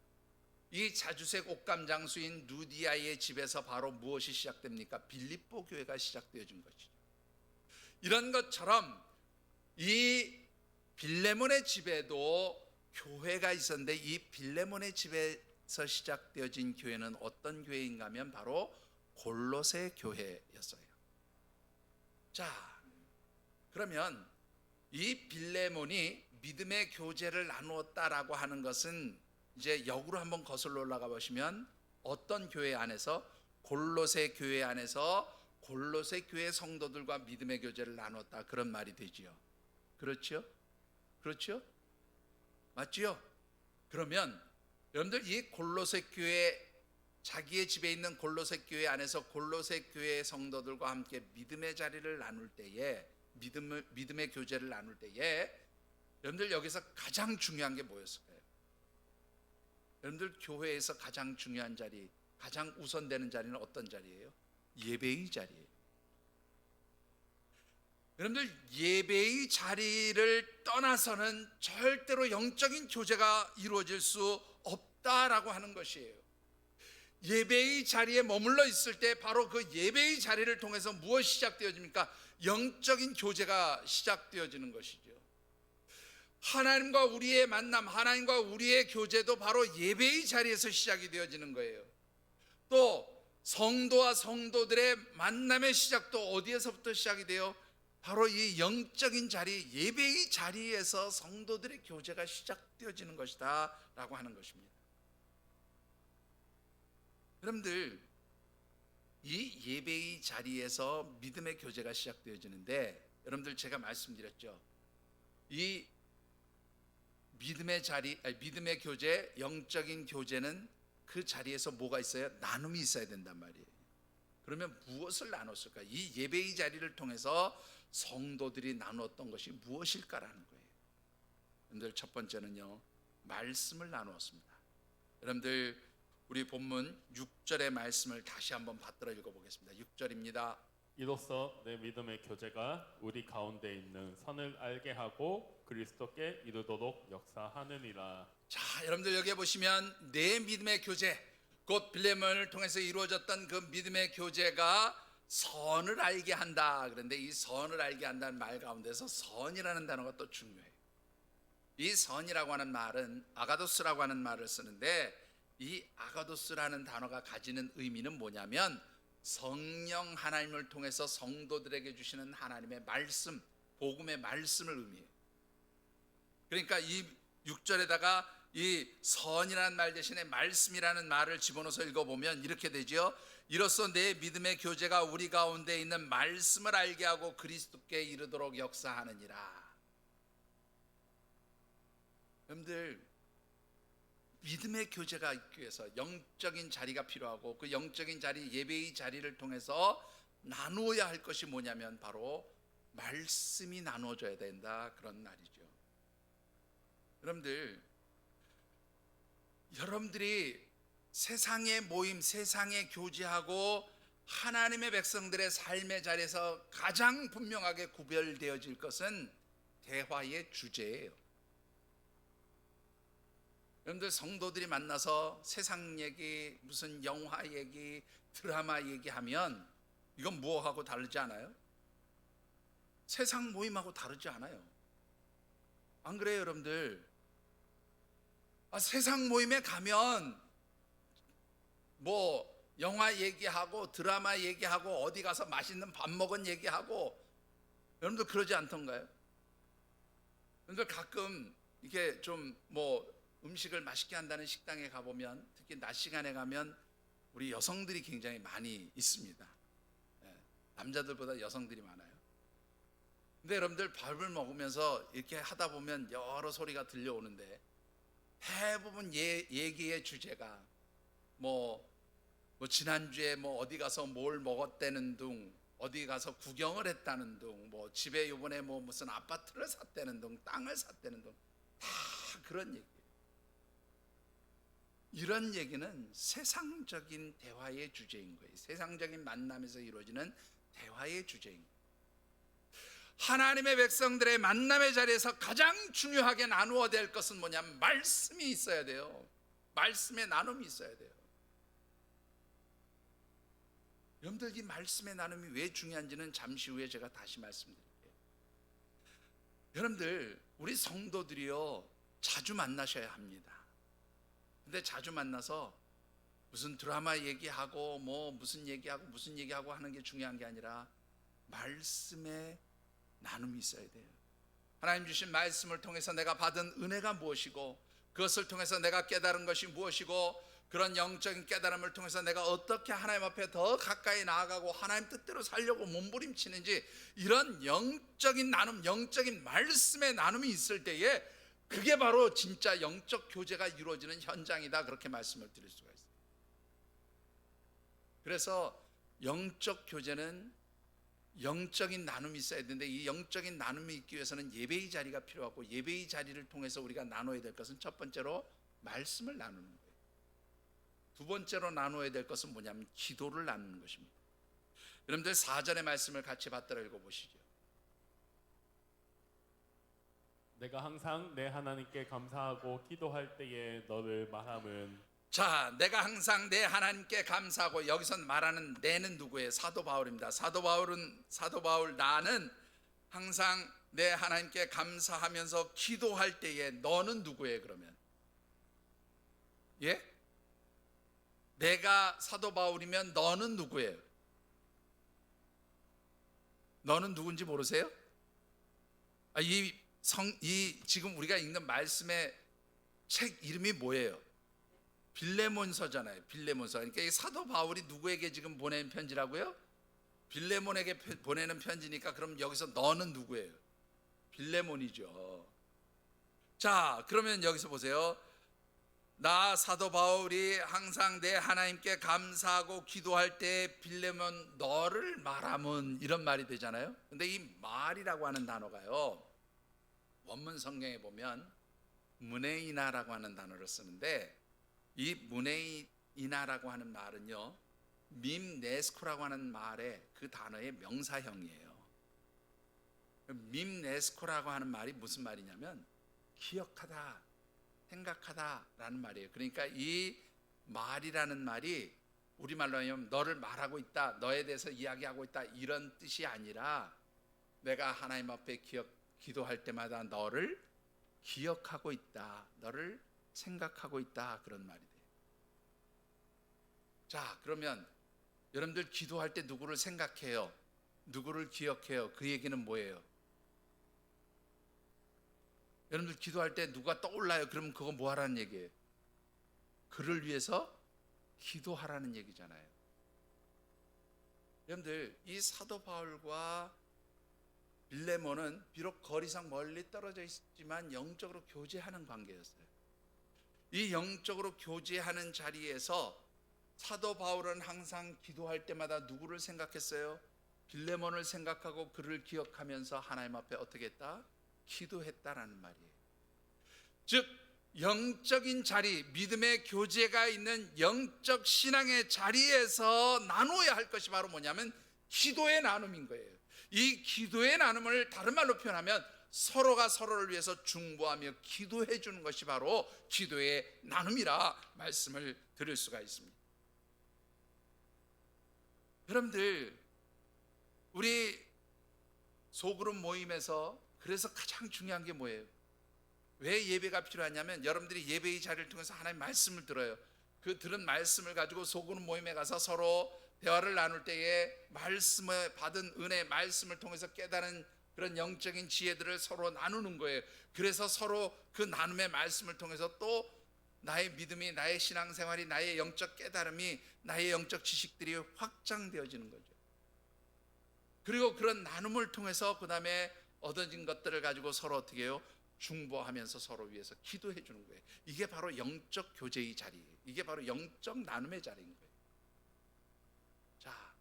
이 자주색 옷감 장수인 루디아의 집에서 바로 무엇이 시작됩니까? 빌립보 교회가 시작되어진 것이죠. 이런 것처럼 이 빌레몬의 집에도 교회가 있었는데 이 빌레몬의 집에서 시작되어진 교회는 어떤 교회인가 하면 바로 골로새 교회였어요. 자, 그러면 이 빌레몬이 믿음의 교제를 나누었다라고 하는 것은 이제 역으로 한번 거슬러 올라가 보시면 어떤 교회 안에서, 골로새 교회 안에서 골로새 교회 성도들과 믿음의 교제를 나눴다, 그런 말이 되지요. 그렇죠? 그렇죠? 맞지요? 그러면 여러분들 이 골로새 교회, 자기의 집에 있는 골로새 교회 안에서 골로새 교회 성도들과 함께 믿음의 자리를 나눌 때에, 믿음의 교제를 나눌 때에 여러분들 여기서 가장 중요한 게 뭐였을까요? 여러분들 교회에서 가장 중요한 자리, 가장 우선되는 자리는 어떤 자리예요? 예배의 자리예요. 여러분들 예배의 자리를 떠나서는 절대로 영적인 교제가 이루어질 수 없다라고 하는 것이에요. 예배의 자리에 머물러 있을 때 바로 그 예배의 자리를 통해서 무엇이 시작되어집니까? 영적인 교제가 시작되어지는 것이죠. 하나님과 우리의 만남, 하나님과 우리의 교제도 바로 예배의 자리에서 시작이 되어지는 거예요. 또 성도와 성도들의 만남의 시작도 어디에서부터 시작이 돼요? 바로 이 영적인 자리, 예배의 자리에서 성도들의 교제가 시작되어지는 것이다 라고 하는 것입니다. 여러분들, 이 예배의 자리에서 믿음의 교제가 시작되어지는데, 여러분들 제가 말씀드렸죠. 이 믿음의 자리, 믿음의 교제, 영적인 교제는 그 자리에서 뭐가 있어요? 나눔이 있어야 된단 말이에요. 그러면 무엇을 나눴을까? 이 예배의 자리를 통해서 성도들이 나누었던 것이 무엇일까라는 거예요. 여러분들, 첫 번째는요, 말씀을 나누었습니다. 여러분들, 우리 본문 6절의 말씀을 다시 한번 받들어 읽어보겠습니다. 6절입니다. 이로써 내 믿음의 교제가 우리 가운데 있는 선을 알게 하고 그리스도께 이르도록 역사하느니라. 자, 여러분들 여기에 보시면 내 믿음의 교제, 곧 빌레몬을 통해서 이루어졌던 그 믿음의 교제가 선을 알게 한다. 그런데 이 선을 알게 한다는 말 가운데서 선이라는 단어가 또 중요해요. 이 선이라고 하는 말은 아가도스라고 하는 말을 쓰는데, 이 아가도스라는 단어가 가지는 의미는 뭐냐면 성령 하나님을 통해서 성도들에게 주시는 하나님의 말씀, 복음의 말씀을 의미해요. 그러니까 이 6절에다가 이 선이라는 말 대신에 말씀이라는 말을 집어넣어서 읽어보면 이렇게 되죠. 이로써 내 믿음의 교제가 우리 가운데 있는 말씀을 알게 하고 그리스도께 이르도록 역사하느니라. 여러분들, 믿음의 교제가 있기 위해서 영적인 자리가 필요하고, 그 영적인 자리, 예배의 자리를 통해서 나누어야 할 것이 뭐냐면 바로 말씀이 나누어져야 된다, 그런 말이죠. 여러분들이 세상의 모임, 세상의 교제하고 하나님의 백성들의 삶의 자리에서 가장 분명하게 구별되어질 것은 대화의 주제예요. 여러분들, 성도들이 만나서 세상 얘기, 무슨 영화 얘기, 드라마 얘기하면 이건 뭐하고 다르지 않아요? 세상 모임하고 다르지 않아요. 안 그래요, 여러분들? 세상 모임에 가면 뭐 영화 얘기하고 드라마 얘기하고 어디 가서 맛있는 밥 먹은 얘기하고, 여러분들 그러지 않던가요? 여러분들 가끔 이게 좀 뭐 음식을 맛있게 한다는 식당에 가보면, 특히 낮 시간에 가면 우리 여성들이 굉장히 많이 있습니다. 남자들보다 여성들이 많아요. 근데 여러분들, 밥을 먹으면서 이렇게 하다 보면 여러 소리가 들려오는데 대부분 얘기의 주제가 뭐 지난주에 뭐 어디 가서 뭘 먹었다는 둥, 어디 가서 구경을 했다는 둥, 뭐 집에 이번에 뭐 무슨 아파트를 샀다는 둥, 땅을 샀다는 둥, 다 그런 얘기. 이런 얘기는 세상적인 대화의 주제인 거예요. 세상적인 만남에서 이루어지는 대화의 주제인 거예요. 하나님의 백성들의 만남의 자리에서 가장 중요하게 나누어야 될 것은 뭐냐면 말씀이 있어야 돼요. 말씀의 나눔이 있어야 돼요. 여러분들, 이 말씀의 나눔이 왜 중요한지는 잠시 후에 제가 다시 말씀드릴게요. 여러분들, 우리 성도들이요, 자주 만나셔야 합니다. 근데 자주 만나서 무슨 드라마 얘기하고 뭐 무슨 얘기하고 하는 게 중요한 게 아니라 말씀의 나눔이 있어야 돼요. 하나님 주신 말씀을 통해서 내가 받은 은혜가 무엇이고, 그것을 통해서 내가 깨달은 것이 무엇이고, 그런 영적인 깨달음을 통해서 내가 어떻게 하나님 앞에 더 가까이 나아가고 하나님 뜻대로 살려고 몸부림치는지, 이런 영적인 나눔, 영적인 말씀의 나눔이 있을 때에 그게 바로 진짜 영적 교제가 이루어지는 현장이다, 그렇게 말씀을 드릴 수가 있어요. 그래서 영적 교제는 영적인 나눔이 있어야 되는데, 이 영적인 나눔이 있기 위해서는 예배의 자리가 필요하고, 예배의 자리를 통해서 우리가 나눠야 될 것은 첫 번째로 말씀을 나누는 거예요. 두 번째로 나눠야 될 것은 뭐냐면 기도를 나누는 것입니다. 여러분들, 4절의 말씀을 같이 받들어 읽어보시죠. 내가 항상 내 하나님께 감사하고 기도할 때에 너를 말함은. 자, 내가 항상 내 하나님께 감사하고, 여기서 말하는 내는 누구예요? 사도 바울입니다. 사도 바울 나는 항상 내 하나님께 감사하면서 기도할 때에, 너는 누구예요 그러면? 예? 내가 사도 바울이면 너는 누구예요? 너는 누군지 모르세요? 이 지금 우리가 읽는 말씀의 책 이름이 뭐예요? 빌레몬서잖아요. 빌레몬서. 그러니까 이 사도 바울이 누구에게 지금 보낸 편지라고요? 빌레몬에게 보내는 편지니까, 그럼 여기서 너는 누구예요? 빌레몬이죠. 자, 그러면 여기서 보세요. 나 사도 바울이 항상 내 하나님께 감사하고 기도할 때 빌레몬 너를 말하면, 이런 말이 되잖아요. 근데 이 말이라고 하는 단어가요, 원문 성경에 보면 무네이나라고 하는 단어를 쓰는데, 이 무네이나라고 하는 말은요, 밈네스코라고 하는 말의 그 단어의 명사형이에요. 밈네스코라고 하는 말이 무슨 말이냐면 기억하다, 생각하다라는 말이에요. 그러니까 이 말이라는 말이 우리말로 하면 너를 말하고 있다, 너에 대해서 이야기하고 있다, 이런 뜻이 아니라 내가 하나님 앞에 기도할 때마다 너를 기억하고 있다, 너를 생각하고 있다, 그런 말이 돼요. 자, 그러면 여러분들 기도할 때 누구를 생각해요? 누구를 기억해요? 그 얘기는 뭐예요? 여러분들 기도할 때 누가 떠올라요? 그러면 그거 뭐 하라는 얘기예요? 그를 위해서 기도하라는 얘기잖아요. 여러분들, 이 사도 바울과 빌레몬은 비록 거리상 멀리 떨어져 있지만 영적으로 교제하는 관계였어요. 이 영적으로 교제하는 자리에서 사도 바울은 항상 기도할 때마다 누구를 생각했어요? 빌레몬을 생각하고 그를 기억하면서 하나님 앞에 어떻게 했다? 기도했다라는 말이에요. 즉 영적인 자리, 믿음의 교제가 있는 영적 신앙의 자리에서 나눠야 할 것이 바로 뭐냐면 기도의 나눔인 거예요. 이 기도의 나눔을 다른 말로 표현하면 서로가 서로를 위해서 중보하며 기도해 주는 것이 바로 기도의 나눔이라 말씀을 드릴 수가 있습니다. 여러분들, 우리 소그룹 모임에서 그래서 가장 중요한 게 뭐예요? 왜 예배가 필요하냐면 여러분들이 예배의 자리를 통해서 하나님의 말씀을 들어요. 그 들은 말씀을 가지고 소그룹 모임에 가서 서로 대화를 나눌 때에 말씀을 받은 은혜, 말씀을 통해서 깨달은 그런 영적인 지혜들을 서로 나누는 거예요. 그래서 서로 그 나눔의 말씀을 통해서 또 나의 믿음이, 나의 신앙생활이, 나의 영적 깨달음이, 나의 영적 지식들이 확장되어지는 거죠. 그리고 그런 나눔을 통해서 그 다음에 얻어진 것들을 가지고 서로 어떻게 해요? 중보하면서 서로 위해서 기도해 주는 거예요. 이게 바로 영적 교제의 자리예요. 이게 바로 영적 나눔의 자리인 거예요. 자,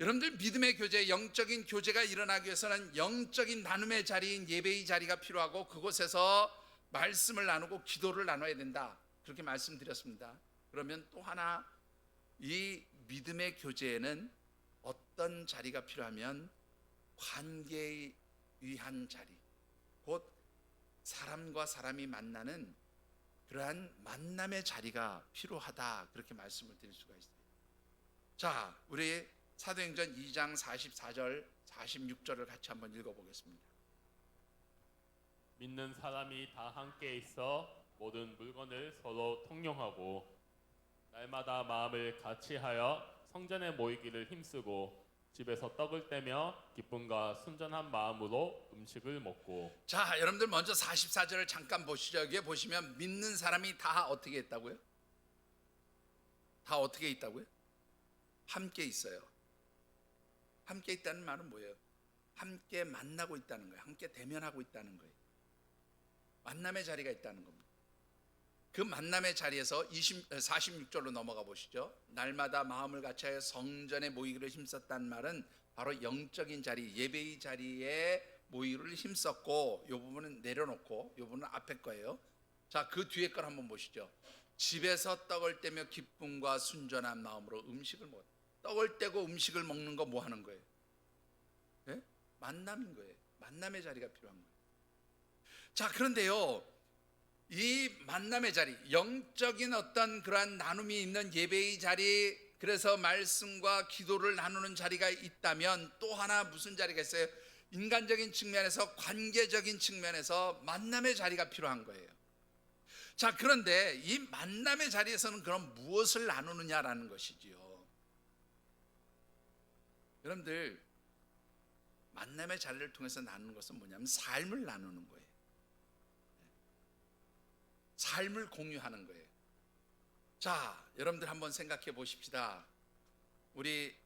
여러분들 믿음의 교제, 영적인 교제가 일어나기 위해서는 영적인 나눔의 자리인 예배의 자리가 필요하고, 그곳에서 말씀을 나누고 기도를 나눠야 된다, 그렇게 말씀드렸습니다. 그러면 또 하나, 이 믿음의 교제에는 어떤 자리가 필요하면 관계에 위한 자리, 곧 사람과 사람이 만나는 그러한 만남의 자리가 필요하다, 그렇게 말씀을 드릴 수가 있어요. 자, 우리 사도행전 2장 44절 46절을 같이 한번 읽어보겠습니다. 믿는 사람이 다 함께 있어 모든 물건을 서로 통용하고 날마다 마음을 같이하여 성전에 모이기를 힘쓰고 집에서 떡을 떼며 기쁨과 순전한 마음으로 음식을 먹고. 자, 여러분들 먼저 44절을 잠깐 보시죠. 여기에 보시면 믿는 사람이 다 어떻게 했다고요? 다 어떻게 있다고요? 함께 있어요. 함께 있다는 말은 뭐예요? 함께 만나고 있다는 거예요. 함께 대면하고 있다는 거예요. 만남의 자리가 있다는 겁니다. 그 만남의 자리에서 46절로 넘어가 보시죠. 날마다 마음을 같이하여 성전에 모이기를 힘썼다는 말은 바로 영적인 자리, 예배의 자리에 모이기를 힘썼고, 이 부분은 내려놓고 이 부분은 앞에 거예요. 자, 그 뒤에 걸 한번 보시죠. 집에서 떡을 떼며 기쁨과 순전한 마음으로 음식을 먹었다. 떡을 떼고 음식을 먹는 거 뭐 하는 거예요? 네? 만남인 거예요. 만남의 자리가 필요한 거예요. 자, 그런데요, 이 만남의 자리, 영적인 어떤 그러한 나눔이 있는 예배의 자리, 그래서 말씀과 기도를 나누는 자리가 있다면 또 하나 무슨 자리가 있어요? 인간적인 측면에서, 관계적인 측면에서 만남의 자리가 필요한 거예요. 자, 그런데 이 만남의 자리에서는 그럼 무엇을 나누느냐라는 것이지요. 여러분들, 만남의 자리를 통해서 나누는 것은 뭐냐면 삶을 나누는 거예요. 삶을 공유하는 거예요. 자, 여러분들 한번 생각해 보십시다. 우리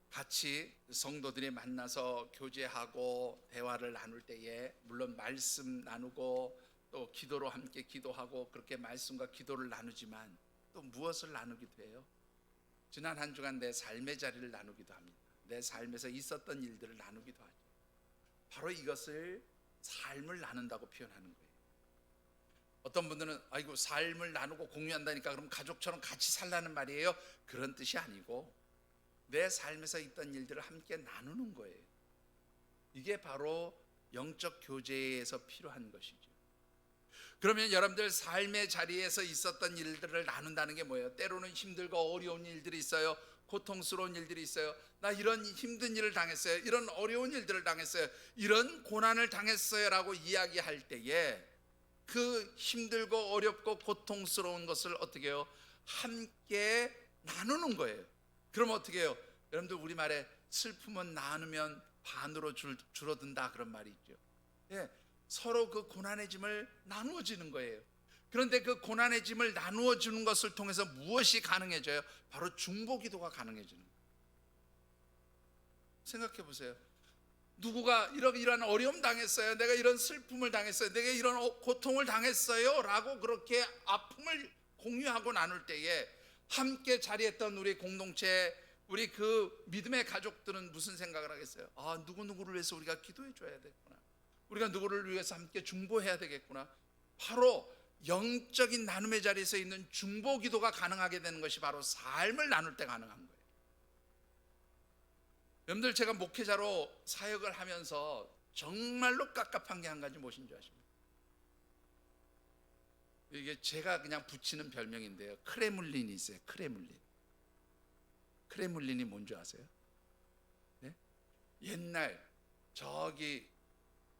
같이 성도들이 만나서 교제하고 대화를 나눌 때에 물론 말씀 나누고 또 기도로 함께 기도하고 그렇게 말씀과 기도를 나누지만 또 무엇을 나누기도 해요? 지난 한 주간 내 삶의 자리를 나누기도 합니다. 내 삶에서 있었던 일들을 나누기도 하죠. 바로 이것을 삶을 나눈다고 표현하는 거예요. 어떤 분들은 아이고 삶을 나누고 공유한다니까 그럼 가족처럼 같이 살라는 말이에요. 그런 뜻이 아니고 내 삶에서 있던 일들을 함께 나누는 거예요. 이게 바로 영적 교제에서 필요한 것이죠. 그러면 여러분들 삶의 자리에서 있었던 일들을 나눈다는 게 뭐예요? 때로는 힘들고 어려운 일들이 있어요. 고통스러운 일들이 있어요. 나 이런 힘든 일을 당했어요. 이런 어려운 일들을 당했어요. 이런 고난을 당했어요 라고 이야기할 때에 그 힘들고 어렵고 고통스러운 것을 어떻게 해요? 함께 나누는 거예요. 그럼 어떻게 해요? 여러분들 우리말에 슬픔은 나누면 반으로 줄어든다 그런 말이 있죠. 예, 서로 그 고난의 짐을 나누어지는 거예요. 그런데 그 고난의 짐을 나누어 주는 것을 통해서 무엇이 가능해져요? 바로 중보기도가 가능해지는 거예요. 생각해 보세요. 누구가 이런 어려움 당했어요. 내가 이런 슬픔을 당했어요. 내가 이런 고통을 당했어요. 라고 그렇게 아픔을 공유하고 나눌 때에 함께 자리했던 우리 공동체, 우리 그 믿음의 가족들은 무슨 생각을 하겠어요? 아, 누구누구를 위해서 우리가 기도해 줘야 되겠구나. 우리가 누구를 위해서 함께 중보해야 되겠구나. 바로 영적인 나눔의 자리에서 있는 중보 기도가 가능하게 되는 것이 바로 삶을 나눌 때 가능한 거예요. 여러분들 제가 목회자로 사역을 하면서 정말로 깝깝한 게 한 가지 무엇인 줄 아십니까? 이게 제가 그냥 붙이는 별명인데요. 크레물린이 있어요. 크레물린이 뭔지 아세요? 네? 옛날 저기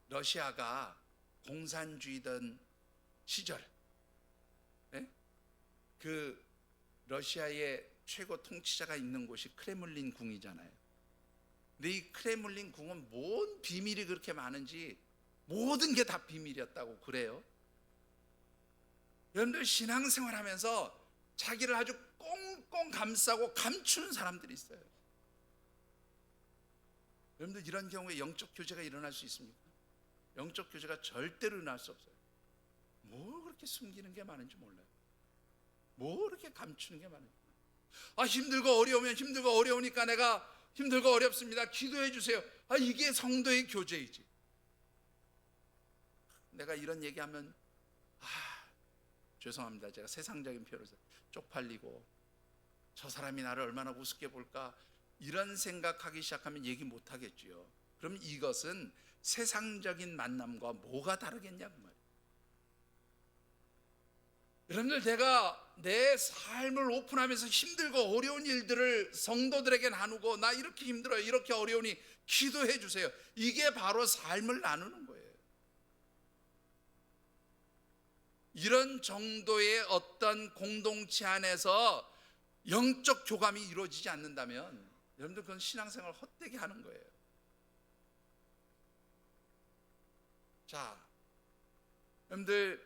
러시아가 공산주의던 시절, 네? 그 러시아의 최고 통치자가 있는 곳이 크레물린 궁이잖아요. 근데 이 크레물린 궁은 뭔 비밀이 그렇게 많은지 모든 게 다 비밀이었다고 그래요. 여러분들 신앙생활 하면서 자기를 아주 꽁꽁 감싸고 감추는 사람들이 있어요. 여러분들 이런 경우에 영적 교제가 일어날 수 있습니까? 영적 교제가 절대로 일어날 수 없어요. 뭐 그렇게 숨기는 게 많은지 몰라요. 뭐 그렇게 감추는 게 많은지. 아, 힘들고 어려우면 힘들고 어려우니까 내가 힘들고 어렵습니다. 기도해 주세요. 아, 이게 성도의 교제이지. 내가 이런 얘기하면 죄송합니다. 제가 세상적인 표현에서 쪽팔리고 저 사람이 나를 얼마나 우습게 볼까 이런 생각하기 시작하면 얘기 못 하겠지요. 그럼 이것은 세상적인 만남과 뭐가 다르겠냐고 말이에요. 여러분들 내가 내 삶을 오픈하면서 힘들고 어려운 일들을 성도들에게 나누고 나 이렇게 힘들어요. 이렇게 어려우니 기도해 주세요. 이게 바로 삶을 나누는 거예요. 이런 정도의 어떤 공동체 안에서 영적 교감이 이루어지지 않는다면 여러분들 그건 신앙생활 헛되게 하는 거예요. 자, 여러분들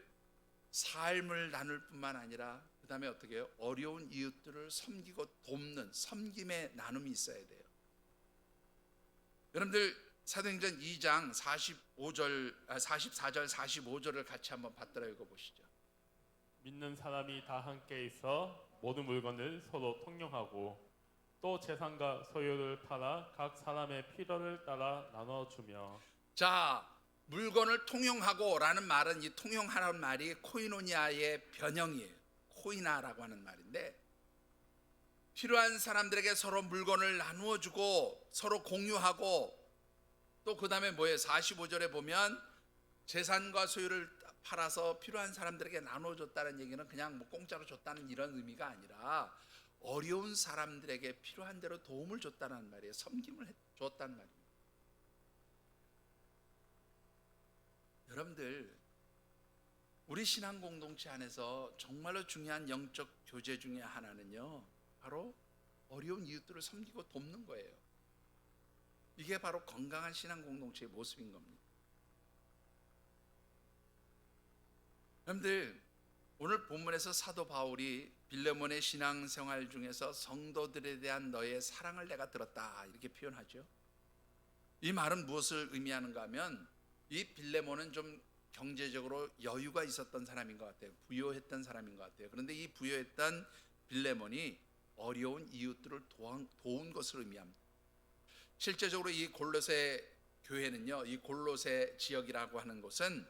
삶을 나눌 뿐만 아니라 그 다음에 어떻게 해요? 어려운 이웃들을 섬기고 돕는 섬김의 나눔이 있어야 돼요. 여러분들 사도행전 2장 44절 45절을 같이 한번 받들어 읽어보시죠. 믿는 사람이 다 함께 있어 모든 물건을 서로 통용하고 또 재산과 소유를 팔아 각 사람의 필요를 따라 나눠주며. 자, 물건을 통용하고 라는 말은 이 통용하라는 말이 코이노니아의 변형이에요. 코이나라고 하는 말인데 필요한 사람들에게 서로 물건을 나누어 주고 서로 공유하고 또 그 다음에 뭐예요? 45절에 보면 재산과 소유를 팔아서 필요한 사람들에게 나눠줬다는 얘기는 그냥 뭐 공짜로 줬다는 이런 의미가 아니라 어려운 사람들에게 필요한 대로 도움을 줬다는 말이에요. 섬김을 줬다는 말이에요. 여러분들, 우리 신앙 공동체 안에서 정말로 중요한 영적 교제 중에 하나는요, 바로 어려운 이웃들을 섬기고 돕는 거예요. 이게 바로 건강한 신앙 공동체의 모습인 겁니다. 여러분들, 오늘 본문에서 사도 바울이 빌레몬의 신앙생활 중에서 성도들에 대한 너의 사랑을 내가 들었다 이렇게 표현하죠. 이 말은 무엇을 의미하는가 하면 이 빌레몬은 좀 경제적으로 여유가 있었던 사람인 것 같아요. 부유했던 사람인 것 같아요. 그런데 이 부유했던 빌레몬이 어려운 이웃들을 도운 것을 의미합니다. 실제적으로 이 골로새 교회는요, 이 골로새 지역이라고 하는 곳은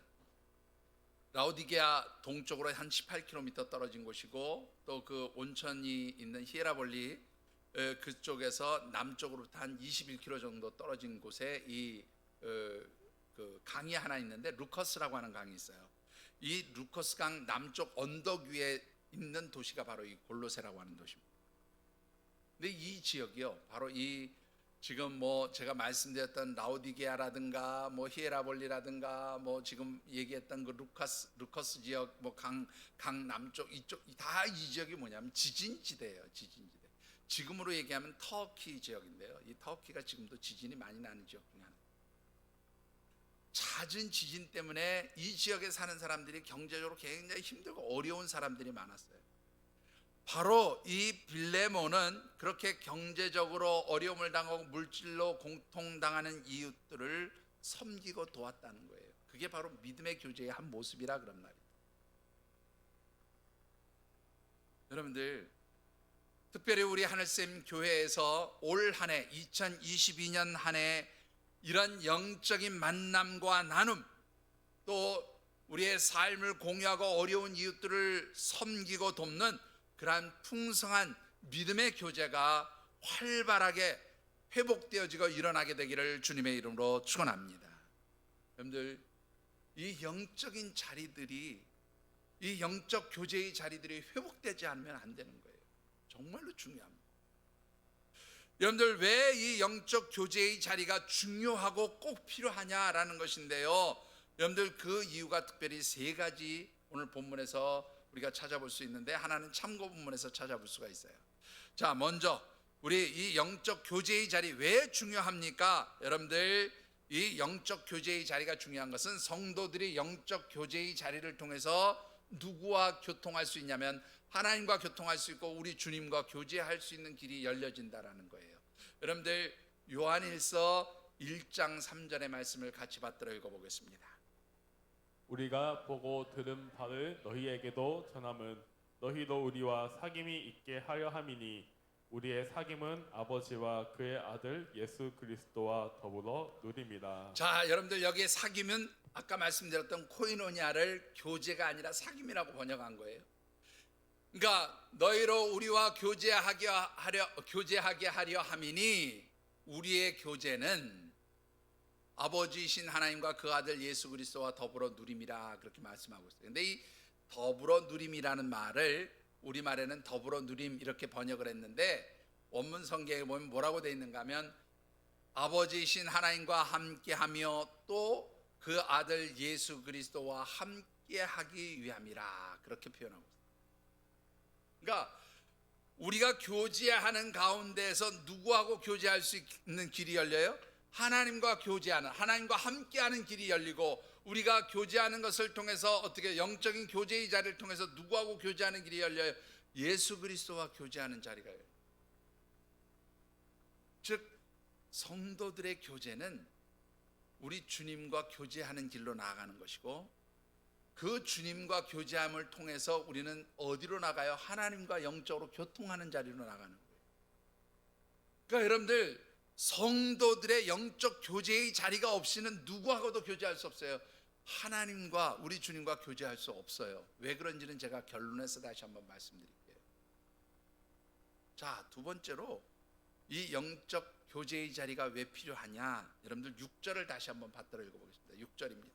라오디게아 동쪽으로 한 18km 떨어진 곳이고, 또 그 온천이 있는 히에라볼리 그쪽에서 남쪽으로부터 한 21km 정도 떨어진 곳에 그 강이 하나 있는데 루커스라고 하는 강이 있어요. 이 루커스 강 남쪽 언덕 위에 있는 도시가 바로 이 골로새라고 하는 도시입니다. 근데 이 지역이요, 바로 이 지금 뭐 제가 말씀드렸던 라오디게아라든가 뭐 히에라볼리라든가 뭐 지금 얘기했던 그 루커스 지역, 뭐 강 남쪽 이쪽 다 이 지역이 뭐냐면 지진지대예요. 지진지대. 지금으로 얘기하면 터키 지역인데요. 이 터키가 지금도 지진이 많이 나는 지역 중에 하나. 잦은 지진 때문에 이 지역에 사는 사람들이 경제적으로 굉장히 힘들고 어려운 사람들이 많았어요. 바로 이 빌레몬은 그렇게 경제적으로 어려움을 당하고 물질로 고통당하는 이웃들을 섬기고 도왔다는 거예요. 그게 바로 믿음의 교제의 한 모습이라 그런 말이에요. 여러분들, 특별히 우리 하늘샘 교회에서 올 한 해 2022년 한 해 이런 영적인 만남과 나눔, 또 우리의 삶을 공유하고 어려운 이웃들을 섬기고 돕는 그러한 풍성한 믿음의 교제가 활발하게 회복되어지고 일어나게 되기를 주님의 이름으로 축원합니다. 여러분들, 이 영적인 자리들이, 이 영적 교제의 자리들이 회복되지 않으면 안 되는 거예요. 정말로 중요합니다. 여러분들, 왜 이 영적 교제의 자리가 중요하고 꼭 필요하냐라는 것인데요, 여러분들 그 이유가 특별히 세 가지 오늘 본문에서 우리가 찾아볼 수 있는데, 하나는 참고 본문에서 찾아볼 수가 있어요. 자, 먼저 우리 이 영적 교제의 자리 왜 중요합니까? 여러분들, 이 영적 교제의 자리가 중요한 것은 성도들이 영적 교제의 자리를 통해서 누구와 교통할 수 있냐면 하나님과 교통할 수 있고 우리 주님과 교제할 수 있는 길이 열려진다라는 거예요. 여러분들, 요한일서 1장 3절의 말씀을 같이 받들어 읽어보겠습니다. 우리가 보고 들은 바를 너희에게도 전함은 너희도 우리와 사귐이 있게 하려 함이니 우리의 사귐은 아버지와 그의 아들 예수 그리스도와 더불어 누립니다. 자, 여러분들, 여기에 사귐은 아까 말씀드렸던 코이노니아를 교제가 아니라 사귐이라고 번역한 거예요. 그러니까 너희로 우리와 교제하게 하려 함이니 우리의 교제는 아버지이신 하나님과 그 아들 예수 그리스도와 더불어 누림이라, 그렇게 말씀하고 있어요. 근데 이 더불어 누림이라는 말을 우리말에는 더불어 누림 이렇게 번역을 했는데, 원문 성경에 보면 뭐라고 되어 있는가 하면 아버지이신 하나님과 함께하며 또 그 아들 예수 그리스도와 함께하기 위함이라, 그렇게 표현하고 있어요. 그러니까 우리가 교제하는 가운데에서 누구하고 교제할 수 있는 길이 열려요? 하나님과 교제하는, 하나님과 함께하는 길이 열리고, 우리가 교제하는 것을 통해서 어떻게 영적인 교제의 자리를 통해서 누구하고 교제하는 길이 열려요? 예수 그리스도와 교제하는 자리가 열려요. 즉 성도들의 교제는 우리 주님과 교제하는 길로 나아가는 것이고, 그 주님과 교제함을 통해서 우리는 어디로 나가요? 하나님과 영적으로 교통하는 자리로 나가는 거예요. 그러니까 여러분들, 성도들의 영적 교제의 자리가 없이는 누구하고도 교제할 수 없어요. 하나님과 우리 주님과 교제할 수 없어요. 왜 그런지는 제가 결론에서 다시 한번 말씀드릴게요. 자, 두 번째로 이 영적 교제의 자리가 왜 필요하냐? 여러분들 6절을 다시 한번 받들어 읽어보겠습니다. 6절입니다.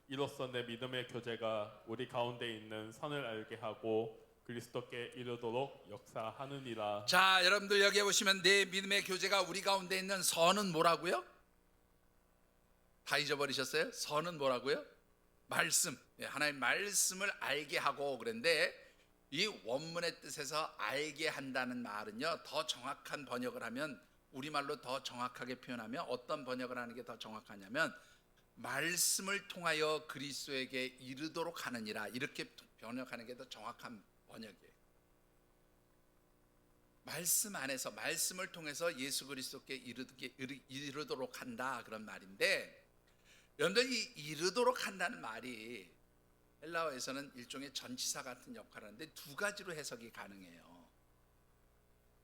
이로써 내 믿음의 교제가 우리 가운데 있는 선을 알게 하고 그리스도께 이르도록 역사하느니라. 자, 여러분들 여기에 보시면 내 믿음의 교제가 우리 가운데 있는 선은 뭐라고요? 다 잊어버리셨어요? 선은 뭐라고요? 말씀. 하나님 말씀을 알게 하고 그런데 이 원문의 뜻에서 알게 한다는 말은요, 더 정확한 번역을 하면, 우리말로 더 정확하게 표현하면 어떤 번역을 하는 게 더 정확하냐면 말씀을 통하여 그리스도에게 이르도록 하느니라, 이렇게 번역하는 게 더 정확한 번역이에요. 말씀 안에서, 말씀을 통해서 예수 그리스도께 이르도록 한다, 그런 말인데, 여러분들 이 이르도록 한다는 말이 헬라어에서는 일종의 전치사 같은 역할을 하는데 두 가지로 해석이 가능해요.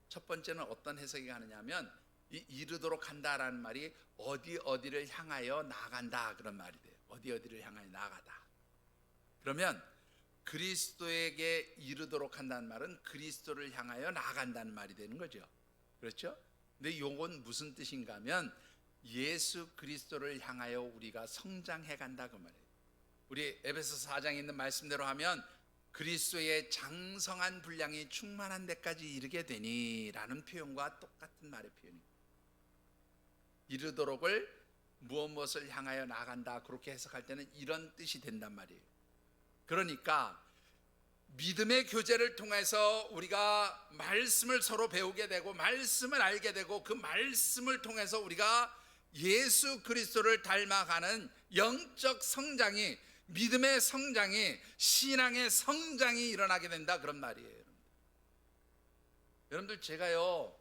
첫 번째는 어떤 해석이 가능하냐면 이 이르도록 한다라는 말이 어디를 향하여 나간다, 그런 말이 돼요. 어디를 향하여 나가다. 그러면 그리스도에게 이르도록 한다는 말은 그리스도를 향하여 나간다는 말이 되는 거죠. 그렇죠? 근데 요건 무슨 뜻인가 하면 예수 그리스도를 향하여 우리가 성장해 간다, 그 말이에요. 우리 에베소 4장에 있는 말씀대로 하면 그리스도의 장성한 분량이 충만한 데까지 이르게 되니라는 표현과 똑같은 말의 표현입니다. 이르도록을 무엇을 향하여 나간다, 그렇게 해석할 때는 이런 뜻이 된단 말이에요. 그러니까 믿음의 교제를 통해서 우리가 말씀을 서로 배우게 되고 말씀을 알게 되고 그 말씀을 통해서 우리가 예수 그리스도를 닮아가는 영적 성장이, 믿음의 성장이, 신앙의 성장이 일어나게 된다, 그런 말이에요. 여러분들, 제가요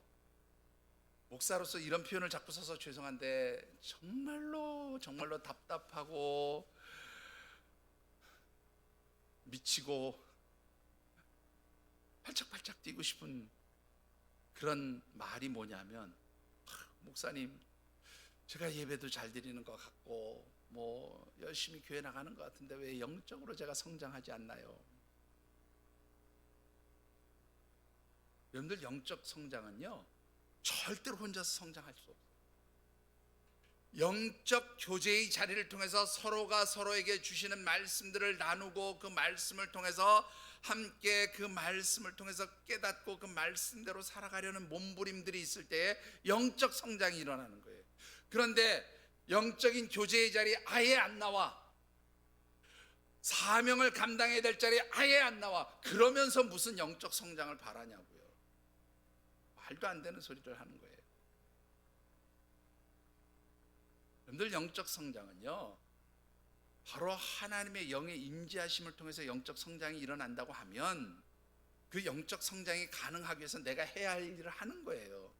목사로서 이런 표현을 자꾸 써서 죄송한데 정말로 답답하고 미치고 팔짝팔짝 뛰고 싶은 그런 말이 뭐냐면, 목사님, 제가 예배도 잘 드리는 것 같고 뭐 열심히 교회 나가는 것 같은데 왜 영적으로 제가 성장하지 않나요? 여러분들, 영적 성장은요 절대로 혼자서 성장할 수 없어요. 영적 교제의 자리를 통해서 서로가 서로에게 주시는 말씀들을 나누고 그 말씀을 통해서 함께 그 말씀을 통해서 깨닫고 그 말씀대로 살아가려는 몸부림들이 있을 때에 영적 성장이 일어나는 거예요. 그런데 영적인 교제의 자리에 아예 안 나와, 사명을 감당해야 될 자리에 아예 안 나와, 그러면서 무슨 영적 성장을 바라냐고요. 말도 안 되는 소리를 하는 거예요. 여러분들, 영적 성장은요 바로 하나님의 영의 임재하심을 통해서 영적 성장이 일어난다고 하면 그 영적 성장이 가능하기 위해서 내가 해야 할 일을 하는 거예요.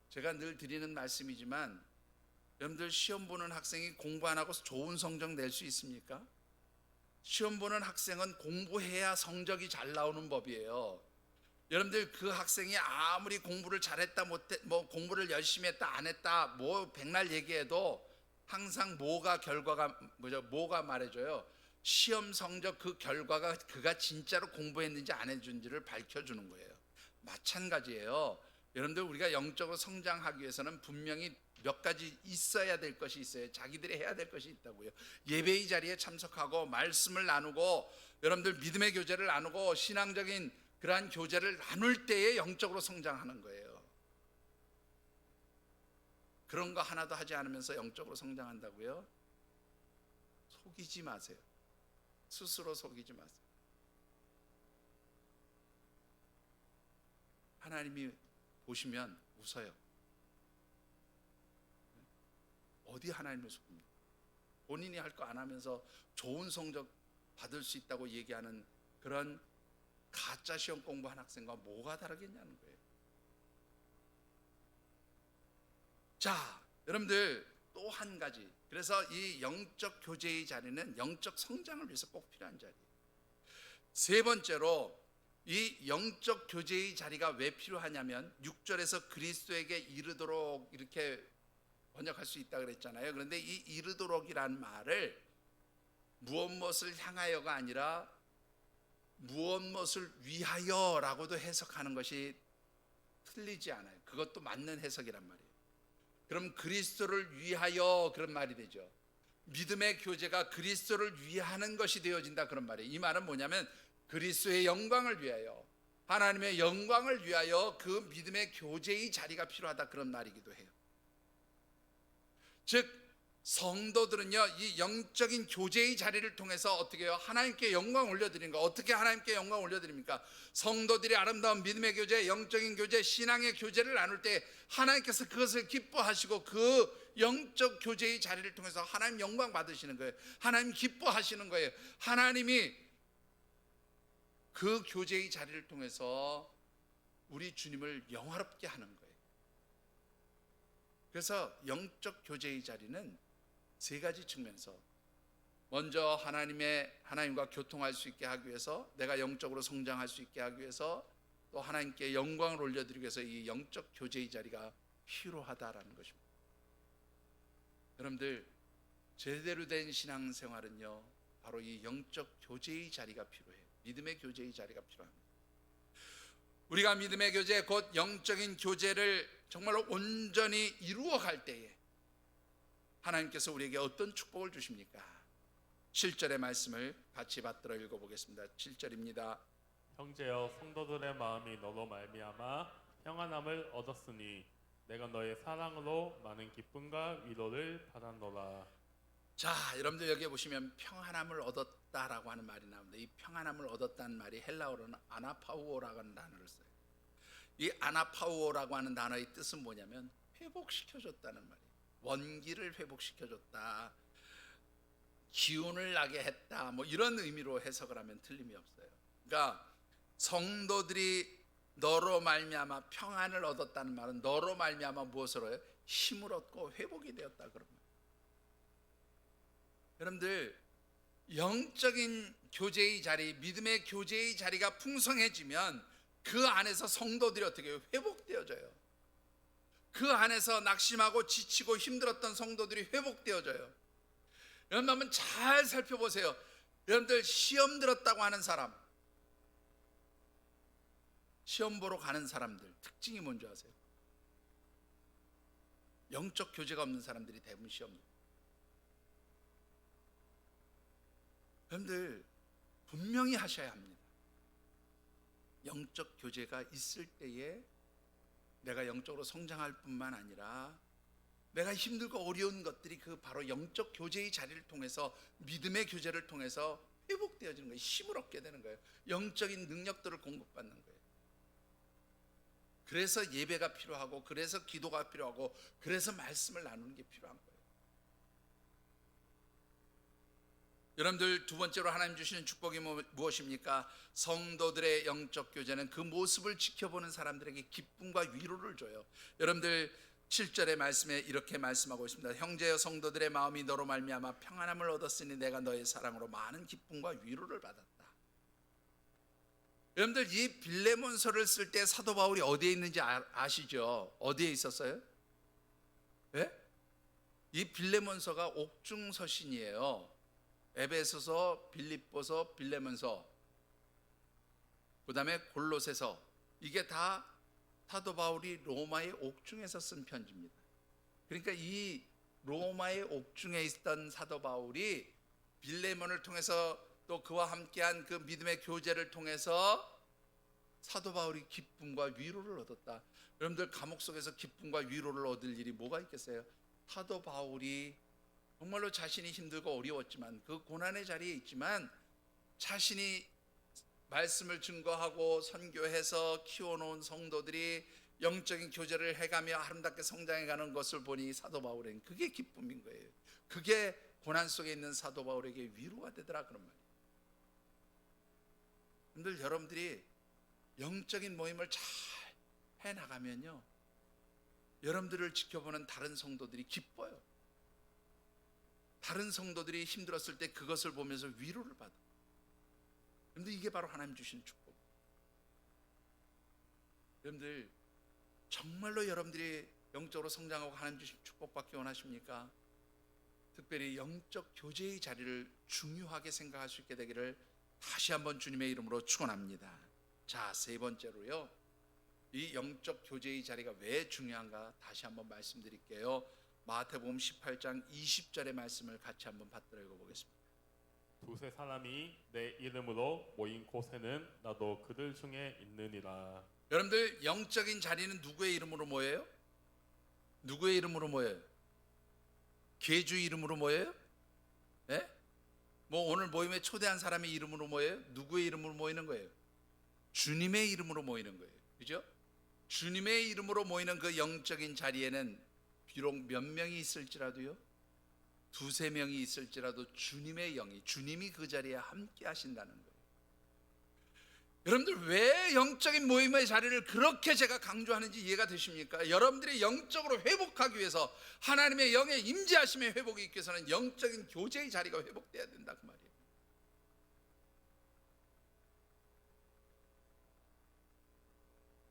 제가 늘 드리는 말씀이지만, 여러분들, 시험 보는 학생이 공부 안 하고 좋은 성적 낼 수 있습니까? 시험 보는 학생은 공부해야 성적이 잘 나오는 법이에요. 여러분들, 그 학생이 아무리 공부를 잘했다 못했, 뭐 공부를 열심히 했다 안 했다 뭐 백날 얘기해도 항상 뭐가 말해줘요? 시험 성적 그 결과가 그가 진짜로 공부했는지 안 했는지를 밝혀주는 거예요. 마찬가지예요. 여러분들, 우리가 영적으로 성장하기 위해서는 분명히 몇 가지 있어야 될 것이 있어요. 자기들이 해야 될 것이 있다고요. 예배의 자리에 참석하고 말씀을 나누고, 여러분들 믿음의 교제를 나누고 신앙적인 그러한 교제를 나눌 때에 영적으로 성장하는 거예요. 그런 거 하나도 하지 않으면서 영적으로 성장한다고요? 속이지 마세요. 스스로 속이지 마세요. 하나님이 보시면 웃어요. 어디 하나님을 속입니까? 본인이 할 거 안 하면서 좋은 성적 받을 수 있다고 얘기하는 그런 가짜 시험 공부한 학생과 뭐가 다르겠냐는 거예요. 자, 여러분들, 또 한 가지, 그래서 이 영적 교제의 자리는 영적 성장을 위해서 꼭 필요한 자리예요. 세 번째로, 이 영적 교제의 자리가 왜 필요하냐면 6절에서 그리스도에게 이르도록 이렇게 번역할 수 있다 그랬잖아요. 그런데 이 이르도록이라는 말을 무엇을 향하여가 아니라 무엇을 위하여라고도 해석하는 것이 틀리지 않아요. 그것도 맞는 해석이란 말이에요. 그럼 그리스도를 위하여, 그런 말이 되죠. 믿음의 교제가 그리스도를 위하는 것이 되어진다 그런 말이에요. 이 말은 뭐냐면 그리스도의 영광을 위하여, 하나님의 영광을 위하여 그 믿음의 교제의 자리가 필요하다 그런 말이기도 해요. 즉 성도들은요, 이 영적인 교제의 자리를 통해서 어떻게 해요? 하나님께 영광 올려드리는 거. 어떻게 하나님께 영광 올려드립니까? 성도들이 아름다운 믿음의 교제, 영적인 교제, 신앙의 교제를 나눌 때 하나님께서 그것을 기뻐하시고 그 영적 교제의 자리를 통해서 하나님 영광 받으시는 거예요. 하나님 기뻐하시는 거예요. 하나님이 그 교제의 자리를 통해서 우리 주님을 영화롭게 하는 거예요. 그래서 영적 교제의 자리는 세 가지 측면에서, 먼저 하나님과 교통할 수 있게 하기 위해서, 내가 영적으로 성장할 수 있게 하기 위해서, 또 하나님께 영광을 올려드리기 위해서 이 영적 교제의 자리가 필요하다라는 것입니다. 여러분들, 제대로 된 신앙생활은요, 바로 이 영적 교제의 자리가 필요해요. 믿음의 교제의 자리가 필요합니다. 우리가 믿음의 교제, 곧 영적인 교제를 정말로 온전히 이루어갈 때에 하나님께서 우리에게 어떤 축복을 주십니까? 7절의 말씀을 같이 받들어 읽어보겠습니다. 7절입니다. 형제여, 성도들의 마음이 너로 말미암아 평안함을 얻었으니 내가 너의 사랑으로 많은 기쁨과 위로를 받았노라. 자, 여러분들 여기 보시면 평안함을 얻었다라고 하는 말이 나옵니다. 이 평안함을 얻었다는 말이 헬라어로는 아나파우오라고 하는 단어를 써요. 이 아나파우오라고 하는 단어의 뜻은 뭐냐면 회복시켜줬다는 말이에요. 원기를 회복시켜줬다, 기운을 나게 했다, 뭐 이런 의미로 해석을 하면 틀림이 없어요. 그러니까 성도들이 너로 말미암아 평안을 얻었다는 말은 너로 말미암아 무엇으로요? 힘을 얻고 회복이 되었다 그런 말이에요. 여러분들, 영적인 교제의 자리, 믿음의 교제의 자리가 풍성해지면 그 안에서 성도들이 어떻게 해요? 회복되어져요. 그 안에서 낙심하고 지치고 힘들었던 성도들이 회복되어져요. 여러분 한번 잘 살펴보세요. 여러분들 시험 들었다고 하는 사람, 시험 보러 가는 사람들 특징이 뭔지 아세요? 영적 교제가 없는 사람들이 대부분 시험 들어요. 여러분들 분명히 하셔야 합니다. 영적 교제가 있을 때에 내가 영적으로 성장할 뿐만 아니라 내가 힘들고 어려운 것들이 그 바로 영적 교제의 자리를 통해서, 믿음의 교제를 통해서 회복되어지는 거예요. 힘을 얻게 되는 거예요. 영적인 능력들을 공급받는 거예요. 그래서 예배가 필요하고, 그래서 기도가 필요하고, 그래서 말씀을 나누는 게 필요한 거예요. 여러분들, 두 번째로 하나님 주시는 축복이 무엇입니까? 성도들의 영적 교제는 그 모습을 지켜보는 사람들에게 기쁨과 위로를 줘요. 여러분들 7절의 말씀에 이렇게 말씀하고 있습니다. 형제여, 성도들의 마음이 너로 말미암아 평안함을 얻었으니 내가 너의 사랑으로 많은 기쁨과 위로를 받았다. 여러분들, 이 빌레몬서를 쓸 때 사도 바울이 어디에 있는지 아시죠? 어디에 있었어요? 네? 이 빌레몬서가 옥중서신이에요. 에베소서, 빌립보서, 빌레몬서, 그 다음에 골로새서, 이게 다 사도 바울이 로마의 옥중에서 쓴 편지입니다. 그러니까 이 로마의 옥중에 있던 사도 바울이 빌레몬을 통해서, 또 그와 함께한 그 믿음의 교제를 통해서 사도 바울이 기쁨과 위로를 얻었다. 여러분들, 감옥 속에서 기쁨과 위로를 얻을 일이 뭐가 있겠어요? 사도 바울이 정말로 자신이 힘들고 어려웠지만, 그 고난의 자리에 있지만 자신이 말씀을 증거하고 선교해서 키워놓은 성도들이 영적인 교제를 해가며 아름답게 성장해가는 것을 보니 사도 바울에겐 그게 기쁨인 거예요. 그게 고난 속에 있는 사도 바울에게 위로가 되더라 그런 말이에요. 근데 여러분들이 영적인 모임을 잘 해나가면요, 여러분들을 지켜보는 다른 성도들이 기뻐요. 다른 성도들이 힘들었을 때 그것을 보면서 위로를 받아. 그런데 이게 바로 하나님 주시는 축복. 여러분들, 정말로 여러분들이 영적으로 성장하고 하나님 주신 축복받기 원하십니까? 특별히 영적 교제의 자리를 중요하게 생각할 수 있게 되기를 다시 한번 주님의 이름으로 축원합니다. 자, 세 번째로요, 이 영적 교제의 자리가 왜 중요한가 다시 한번 말씀드릴게요. 마태복음 18장 20절의 말씀을 같이 한번 받들어 읽어보겠습니다. 두세 사람이 내 이름으로 모인 곳에는 나도 그들 중에 있느니라. 여러분들 영적인 자리는 누구의 이름으로 모여요? 누구의 이름으로 모여요? 개주 이름으로 모여요? 예? 뭐 오늘 모임에 초대한 사람의 이름으로 모여요? 누구의 이름으로 모이는 거예요? 주님의 이름으로 모이는 거예요. 그죠? 주님의 이름으로 모이는 그 영적인 자리에는 비록 몇 명이 있을지라도요, 두세 명이 있을지라도 주님의 영이, 주님이 그 자리에 함께 하신다는 거예요. 여러분들 왜 영적인 모임의 자리를 그렇게 제가 강조하는지 이해가 되십니까? 여러분들이 영적으로 회복하기 위해서, 하나님의 영의 임재하심의 회복이 있기 위해서는 영적인 교제의 자리가 회복돼야 된다 그 말이에요.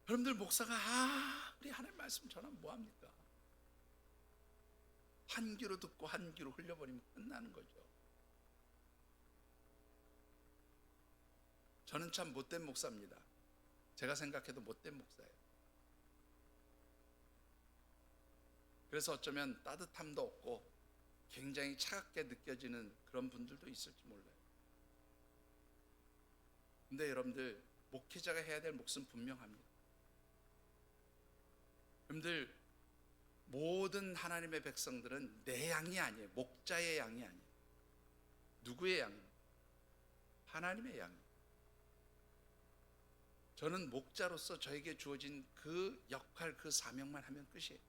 여러분들 목사가 우리 하나님 말씀 전하면 뭐합니까? 한 귀로 듣고 한 귀로 흘려버리면 끝나는 거죠. 저는 참 못된 목사입니다. 제가 생각해도 못된 목사예요. 그래서 어쩌면 따뜻함도 없고 굉장히 차갑게 느껴지는 그런 분들도 있을지 몰라요. 근데 여러분들 목회자가 해야 될 몫은 분명합니다. 여러분들 모든 하나님의 백성들은 내 양이 아니에요. 목자의 양이 아니에요. 누구의 양입니까? 하나님의 양이에요. 저는 목자로서 저에게 주어진 그 역할, 그 사명만 하면 끝이에요.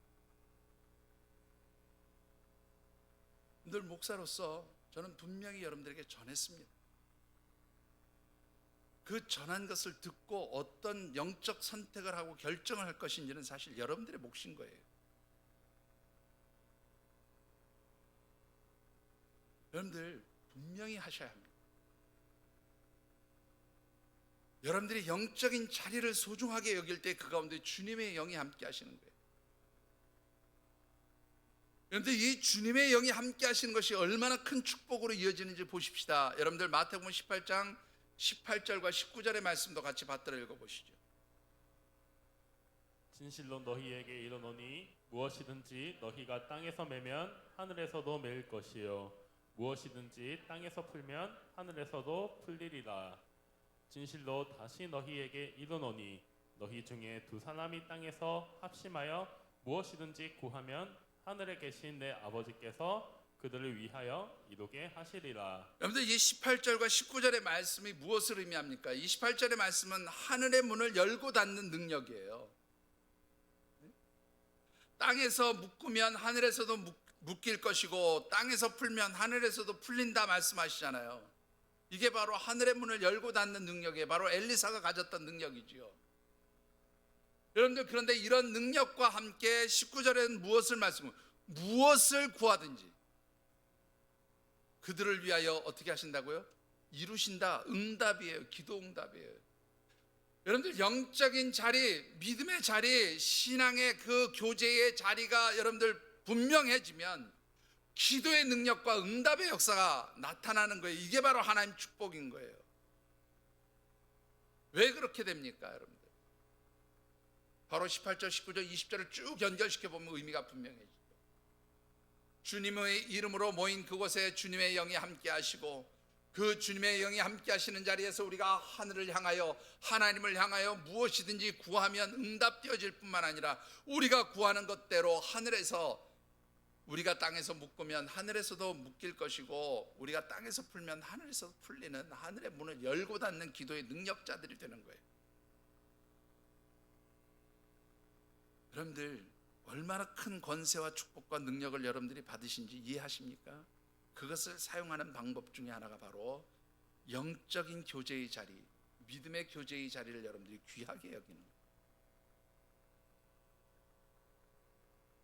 늘 목사로서 저는 분명히 여러분들에게 전했습니다. 그 전한 것을 듣고 어떤 영적 선택을 하고 결정을 할 것인지는 사실 여러분들의 몫인 거예요. 여러분들 분명히 하셔야 합니다. 여러분들이 영적인 자리를 소중하게 여길 때 그 가운데 주님의 영이 함께 하시는 거예요. 그런데 이 주님의 영이 함께 하시는 것이 얼마나 큰 축복으로 이어지는지 보십시다. 여러분들 마태복음 18장 18절과 19절의 말씀도 같이 받들어 읽어보시죠. 진실로 너희에게 이르노니 무엇이든지 너희가 땅에서 매면 하늘에서도 매일 것이요 무엇이든지 땅에서 풀면 하늘에서도 풀리리라. 진실로 다시 너희에게 이르노니 너희 중에 두 사람이 땅에서 합심하여 무엇이든지 구하면 하늘에 계신 내 아버지께서 그들을 위하여 이루게 하시리라. 여러분들 이 18절과 19절의 말씀이 무엇을 의미합니까? 이 18절의 말씀은 하늘의 문을 열고 닫는 능력이에요. 땅에서 묶으면 하늘에서도 묶일 것이고 땅에서 풀면 하늘에서도 풀린다 말씀하시잖아요. 이게 바로 하늘의 문을 열고 닫는 능력이에요. 바로 엘리사가 가졌던 능력이지요. 여러분들 그런데 이런 능력과 함께 19절에는 무엇을 말씀해요? 무엇을 구하든지 그들을 위하여 어떻게 하신다고요? 이루신다. 응답이에요. 기도 응답이에요. 여러분들 영적인 자리, 믿음의 자리, 신앙의 그 교제의 자리가 여러분들 분명해지면 기도의 능력과 응답의 역사가 나타나는 거예요. 이게 바로 하나님 축복인 거예요. 왜 그렇게 됩니까, 여러분들? 바로 18절, 19절, 20절을 쭉 연결시켜 보면 의미가 분명해지죠. 주님의 이름으로 모인 그곳에 주님의 영이 함께 하시고 그 주님의 영이 함께 하시는 자리에서 우리가 하늘을 향하여 하나님을 향하여 무엇이든지 구하면 응답되어질 뿐만 아니라 우리가 구하는 것대로 하늘에서 우리가 땅에서 묶으면 하늘에서도 묶일 것이고 우리가 땅에서 풀면 하늘에서 풀리는 하늘의 문을 열고 닫는 기도의 능력자들이 되는 거예요. 여러분들 얼마나 큰 권세와 축복과 능력을 여러분들이 받으신지 이해하십니까? 그것을 사용하는 방법 중에 하나가 바로 영적인 교제의 자리, 믿음의 교제의 자리를 여러분들이 귀하게 여기는 거예요.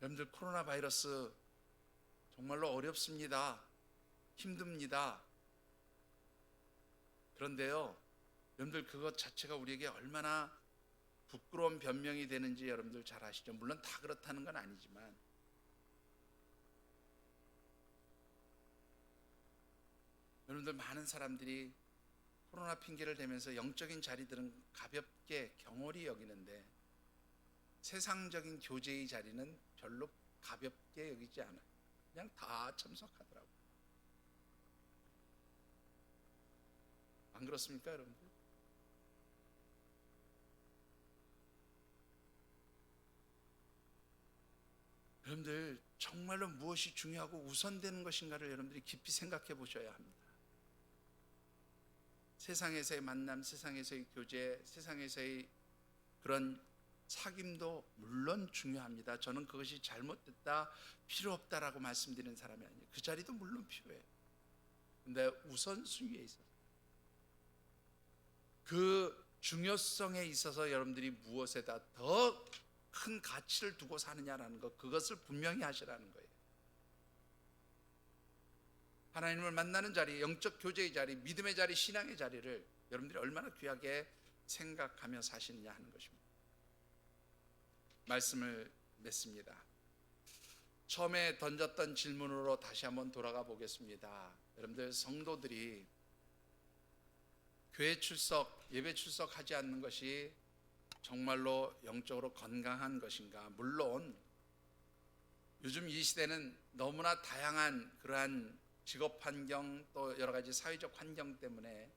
여러분들 코로나 바이러스 정말로 어렵습니다. 힘듭니다. 그런데요, 여러분들 그것 자체가 우리에게 얼마나 부끄러운 변명이 되는지 여러분들 잘 아시죠? 물론 다 그렇다는 건 아니지만 여러분들 많은 사람들이 코로나 핑계를 대면서 영적인 자리들은 가볍게 경홀히 여기는데 세상적인 교제의 자리는 별로 가볍게 여기지 않아요. 그냥 다 참석하더라고요. 안 그렇습니까, 여러분들? 여러분들 정말로 무엇이 중요하고 우선되는 것인가를 여러분들이 깊이 생각해 보셔야 합니다. 세상에서의 만남, 세상에서의 교제, 세상에서의 그런 사귐도 물론 중요합니다. 저는 그것이 잘못됐다, 필요 없다라고 말씀드리는 사람이 아니에요. 그 자리도 물론 필요해요. 근데 우선순위에 있어서 그 중요성에 있어서 여러분들이 무엇에다 더 큰 가치를 두고 사느냐라는 것, 그것을 분명히 하시라는 거예요. 하나님을 만나는 자리, 영적 교제의 자리, 믿음의 자리, 신앙의 자리를 여러분들이 얼마나 귀하게 생각하며 사시느냐 하는 것입니다. 말씀을 맺습니다. 처음에 던졌던 질문으로 다시 한번 돌아가 보겠습니다. 여러분들, 성도들이 교회 출석, 예배 출석하지 않는 것이 정말로 영적으로 건강한 것인가? 물론 요즘 이 시대는 너무나 다양한 그러한 직업 환경, 또 여러 가지 사회적 환경 때문에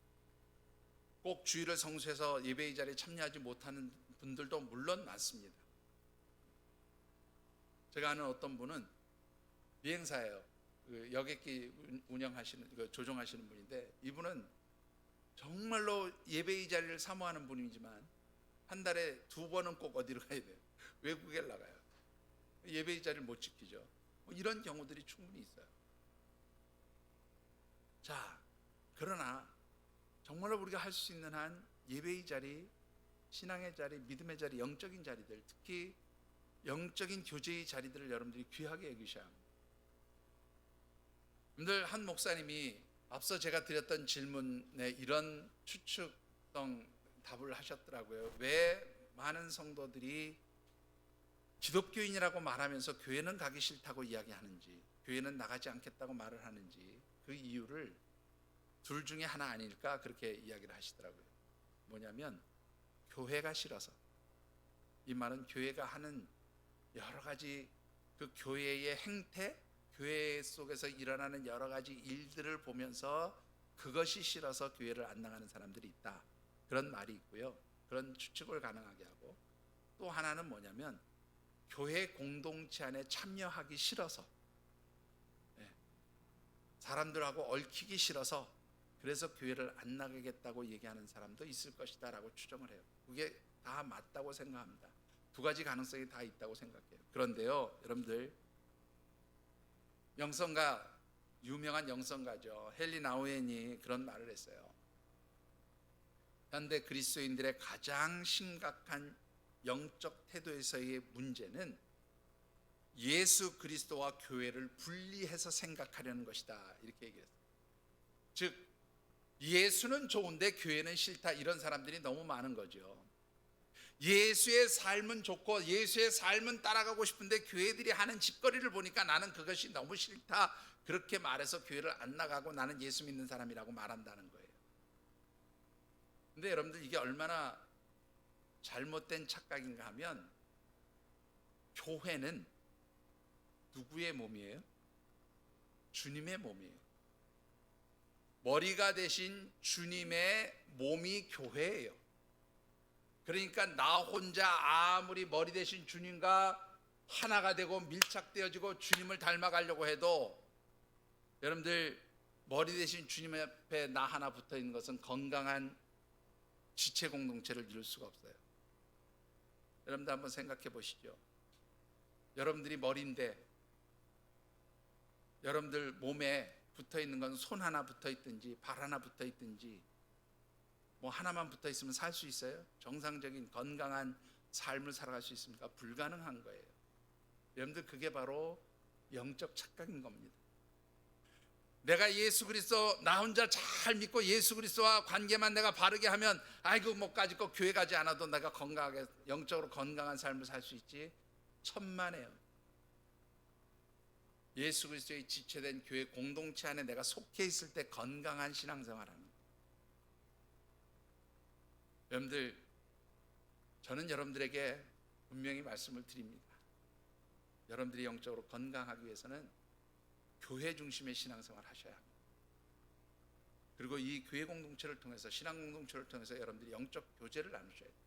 꼭 주일을 성수해서 예배의 자리에 참여하지 못하는 분들도 물론 많습니다. 제가 아는 어떤 분은 비행사예요. 그 여객기 운영하시는, 조종하시는 분인데, 이분은 정말로 예배의 자리를 사모하는 분이지만 한 달에 2번은 꼭 어디로 가야 돼요? 외국에 나가요. 예배의 자리를 못 지키죠. 이런 경우들이 충분히 있어요. 자, 그러나 정말로 우리가 할 수 있는 한 예배의 자리, 신앙의 자리, 믿음의 자리, 영적인 자리들, 특히 영적인 교제의 자리들을 여러분들이 귀하게 여기셔야 합니다. 여러분들, 한 목사님이 앞서 제가 드렸던 질문에 이런 추측성 답을 하셨더라고요. 왜 많은 성도들이 기독교인이라고 말하면서 교회는 가기 싫다고 이야기하는지, 교회는 나가지 않겠다고 말을 하는지, 그 이유를 둘 중에 하나 아닐까 그렇게 이야기를 하시더라고요. 뭐냐면 교회가 싫어서. 이 말은 교회가 하는 여러 가지 그 교회의 행태, 교회 속에서 일어나는 여러 가지 일들을 보면서 그것이 싫어서 교회를 안 나가는 사람들이 있다, 그런 말이 있고요. 그런 추측을 가능하게 하고, 또 하나는 뭐냐면 교회 공동체 안에 참여하기 싫어서, 사람들하고 얽히기 싫어서 그래서 교회를 안 나가겠다고 얘기하는 사람도 있을 것이다 라고 추정을 해요. 그게 다 맞다고 생각합니다. 두 가지 가능성이 다 있다고 생각해요. 그런데요, 여러분들, 영성가, 유명한 영성가죠, 헨리 나우엔이 그런 말을 했어요. 현대 그리스도인들의 가장 심각한 영적 태도에서의 문제는 예수 그리스도와 교회를 분리해서 생각하려는 것이다, 이렇게 얘기했어요. 즉, 예수는 좋은데 교회는 싫다, 이런 사람들이 너무 많은 거죠. 예수의 삶은 좋고 예수의 삶은 따라가고 싶은데 교회들이 하는 짓거리를 보니까 나는 그것이 너무 싫다, 그렇게 말해서 교회를 안 나가고 나는 예수 믿는 사람이라고 말한다는 거예요. 근데 여러분들, 이게 얼마나 잘못된 착각인가 하면, 교회는 누구의 몸이에요? 주님의 몸이에요. 머리가 되신 주님의 몸이 교회예요. 그러니까 나 혼자 아무리 머리 되신 주님과 하나가 되고 밀착되어지고 주님을 닮아가려고 해도, 여러분들, 머리 되신 주님 앞에 나 하나 붙어 있는 것은 건강한 지체 공동체를 이룰 수가 없어요. 여러분들 한번 생각해 보시죠. 여러분들이 머리인데 여러분들 몸에 붙어 있는 건 손 하나 붙어 있든지 발 하나 붙어 있든지 뭐 하나만 붙어 있으면 살 수 있어요? 정상적인 건강한 삶을 살아갈 수 있습니까? 불가능한 거예요. 여러분들, 그게 바로 영적 착각인 겁니다. 내가 예수 그리스도 나 혼자 잘 믿고 예수 그리스도와 관계만 내가 바르게 하면, 아이고 뭐 까짓 거 교회 가지 않아도 내가 건강하게 영적으로 건강한 삶을 살 수 있지. 천만에요. 예수 그리스도의 지체된 교회 공동체 안에 내가 속해 있을 때 건강한 신앙생활하는 거예요. 여러분들, 저는 여러분들에게 분명히 말씀을 드립니다. 여러분들이 영적으로 건강하기 위해서는 교회 중심의 신앙생활 하셔야 합니다. 그리고 이 교회 공동체를 통해서, 신앙 공동체를 통해서 여러분들이 영적 교제를 나누셔야 돼요.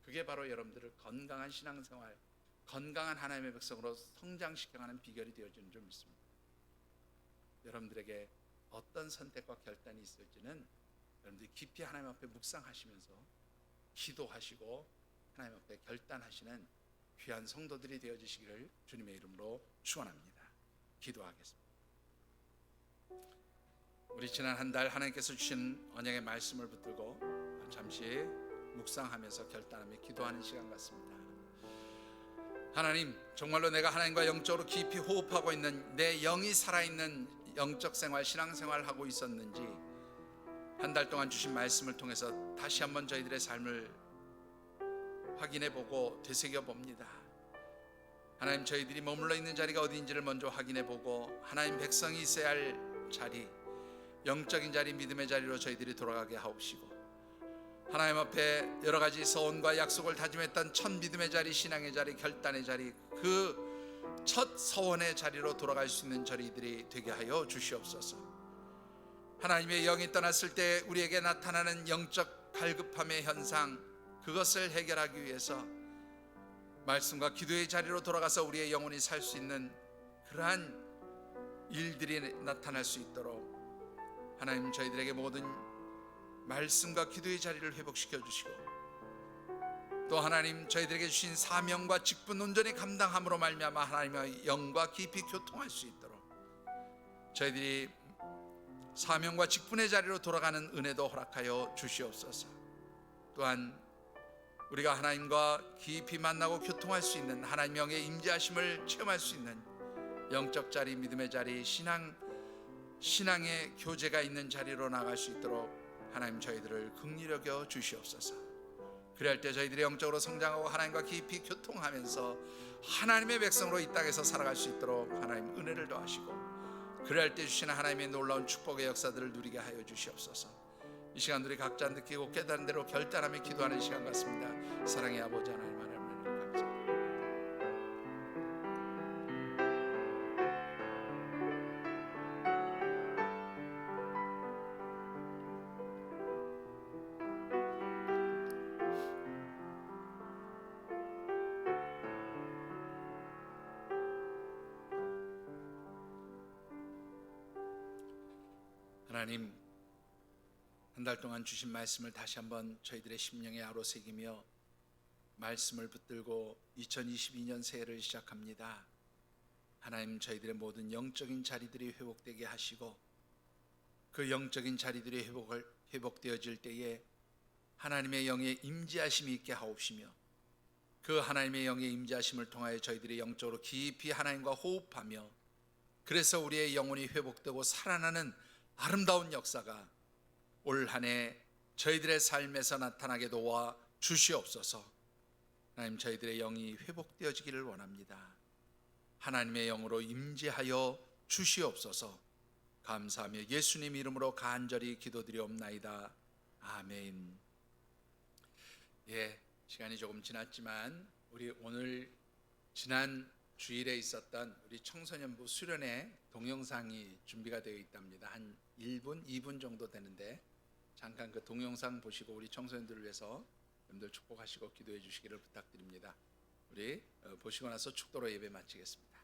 그게 바로 여러분들을 건강한 신앙생활, 건강한 하나님의 백성으로 성장시켜가는 비결이 되어주는 줄 믿습니다. 여러분들에게 어떤 선택과 결단이 있을지는 여러분들이 깊이 하나님 앞에 묵상하시면서 기도하시고 하나님 앞에 결단하시는 귀한 성도들이 되어주시기를 주님의 이름으로 축원합니다. 기도하겠습니다. 우리 지난 한 달 하나님께서 주신 언약의 말씀을 붙들고 잠시 묵상하면서 결단하며 기도하는 시간 같습니다. 하나님, 정말로 내가 하나님과 영적으로 깊이 호흡하고 있는, 내 영이 살아있는 영적 생활, 신앙생활을 하고 있었는지 한 달 동안 주신 말씀을 통해서 다시 한번 저희들의 삶을 확인해보고 되새겨봅니다. 하나님, 저희들이 머물러 있는 자리가 어디인지를 먼저 확인해보고 하나님 백성이 있어야 할 자리, 영적인 자리, 믿음의 자리로 저희들이 돌아가게 하옵시고, 하나님 앞에 여러 가지 서원과 약속을 다짐했던 첫 믿음의 자리, 신앙의 자리, 결단의 자리, 그 첫 서원의 자리로 돌아갈 수 있는 저희들이 되게 하여 주시옵소서. 하나님의 영이 떠났을 때 우리에게 나타나는 영적 갈급함의 현상, 그것을 해결하기 위해서 말씀과 기도의 자리로 돌아가서 우리의 영혼이 살 수 있는 그러한 일들이 나타날 수 있도록 하나님, 저희들에게 모든 말씀과 기도의 자리를 회복시켜 주시고, 또 하나님, 저희들에게 주신 사명과 직분 온전히 감당함으로 말미암아 하나님의 영과 깊이 교통할 수 있도록 저희들이 사명과 직분의 자리로 돌아가는 은혜도 허락하여 주시옵소서. 또한 우리가 하나님과 깊이 만나고 교통할 수 있는 하나님의 영의 임재하심을 체험할 수 있는 영적 자리, 믿음의 자리, 신앙의 교제가 있는 자리로 나갈 수 있도록 하나님, 저희들을 긍휼히 여겨 주시옵소서. 그럴 때 저희들이 영적으로 성장하고 하나님과 깊이 교통하면서 하나님의 백성으로 이 땅에서 살아갈 수 있도록 하나님 은혜를 더하시고, 그럴 때 주시는 하나님의 놀라운 축복의 역사들을 누리게 하여 주시옵소서. 이 시간 우리 각자 느끼고 깨달은 대로 결단하며 기도하는 시간 같습니다. 사랑의 아버지 하나님, 하나님 감사합니다. 하나님, 한 달 동안 주신 말씀을 다시 한번 저희들의 심령에 아로새기며 말씀을 붙들고 2022년 새해를 시작합니다. 하나님, 저희들의 모든 영적인 자리들이 회복되게 하시고, 그 영적인 자리들이 회복되어질 때에 하나님의 영의 임재하심이 있게 하옵시며, 그 하나님의 영의 임재하심을 통하여 저희들이 영적으로 깊이 하나님과 호흡하며, 그래서 우리의 영혼이 회복되고 살아나는 아름다운 역사가 올 한 해 저희들의 삶에서 나타나게 도와 주시옵소서. 하나님, 저희들의 영이 회복되어지기를 원합니다. 하나님의 영으로 임재하여 주시옵소서. 감사하며 예수님 이름으로 간절히 기도드리옵나이다. 아멘. 시간이 조금 지났지만 우리 오늘 지난 주일에 있었던 우리 청소년부 수련회 동영상이 준비가 되어 있답니다. 한 1분, 2분 정도 되는데 잠깐 그 동영상 보시고 우리 청소년들을 위해서 여러분들 축복하시고 기도해 주시기를 부탁드립니다. 우리 보시고 나서 축도로 예배 마치겠습니다.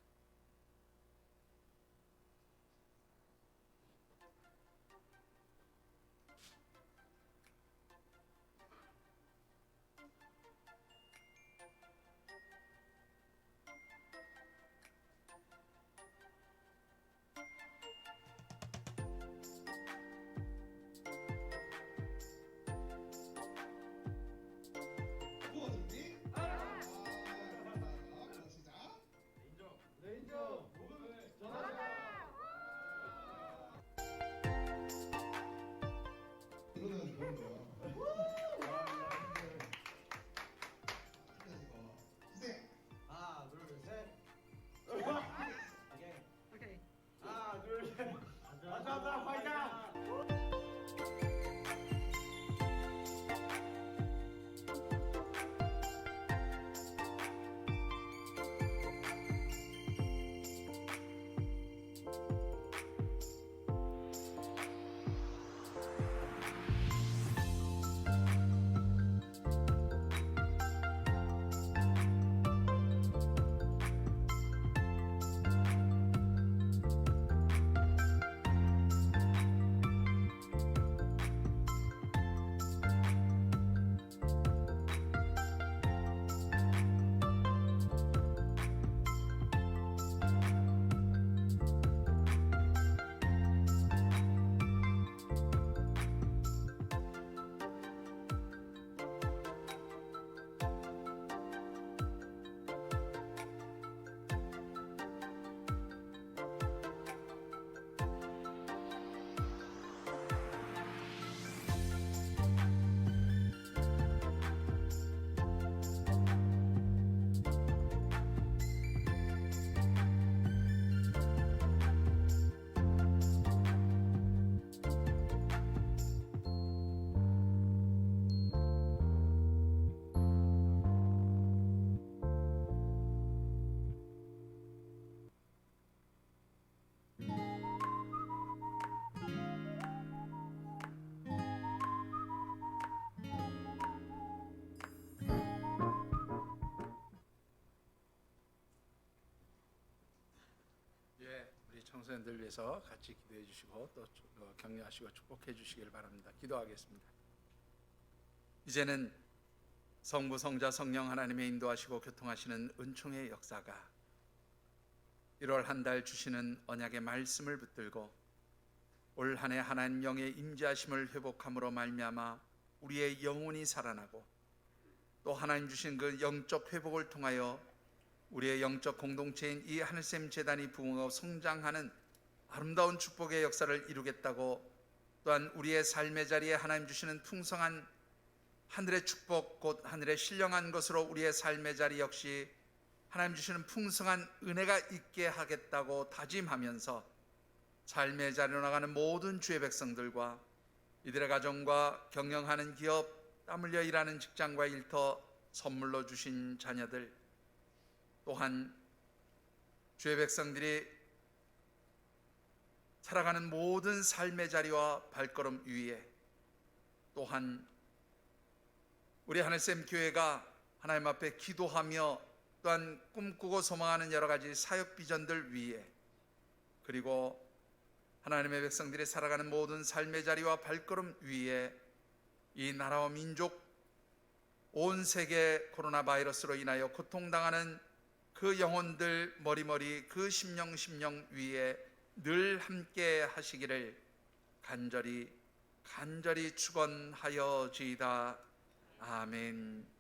선생님들 위해서 같이 기도해 주시고 또 격려하시고 축복해 주시길 바랍니다. 기도하겠습니다. 이제는 성부, 성자, 성령 하나님의 인도하시고 교통하시는 은총의 역사가 1월 한 달 주시는 언약의 말씀을 붙들고 올 한 해 하나님 영의 임재하심을 회복함으로 말미암아 우리의 영혼이 살아나고 또 하나님 주신 그 영적 회복을 통하여 우리의 영적 공동체인 이 하늘샘 재단이 부흥하고 성장하는 아름다운 축복의 역사를 이루겠다고, 또한 우리의 삶의 자리에 하나님 주시는 풍성한 하늘의 축복, 곧 하늘의 신령한 것으로 우리의 삶의 자리 역시 하나님 주시는 풍성한 은혜가 있게 하겠다고 다짐하면서 삶의 자리로 나가는 모든 주의 백성들과 이들의 가정과 경영하는 기업, 땀 흘려 일하는 직장과 일터, 선물로 주신 자녀들, 또한 주의 백성들이 살아가는 모든 삶의 자리와 발걸음 위에, 또한 우리 하늘샘 교회가 하나님 앞에 기도하며 또한 꿈꾸고 소망하는 여러 가지 사역 비전들 위에, 그리고 하나님의 백성들이 살아가는 모든 삶의 자리와 발걸음 위에 이 나라와 민족, 온 세계 코로나 바이러스로 인하여 고통당하는 그 영혼들 머리머리, 그 심령 위에 늘 함께 하시기를 간절히 축원하여지이다. 아멘.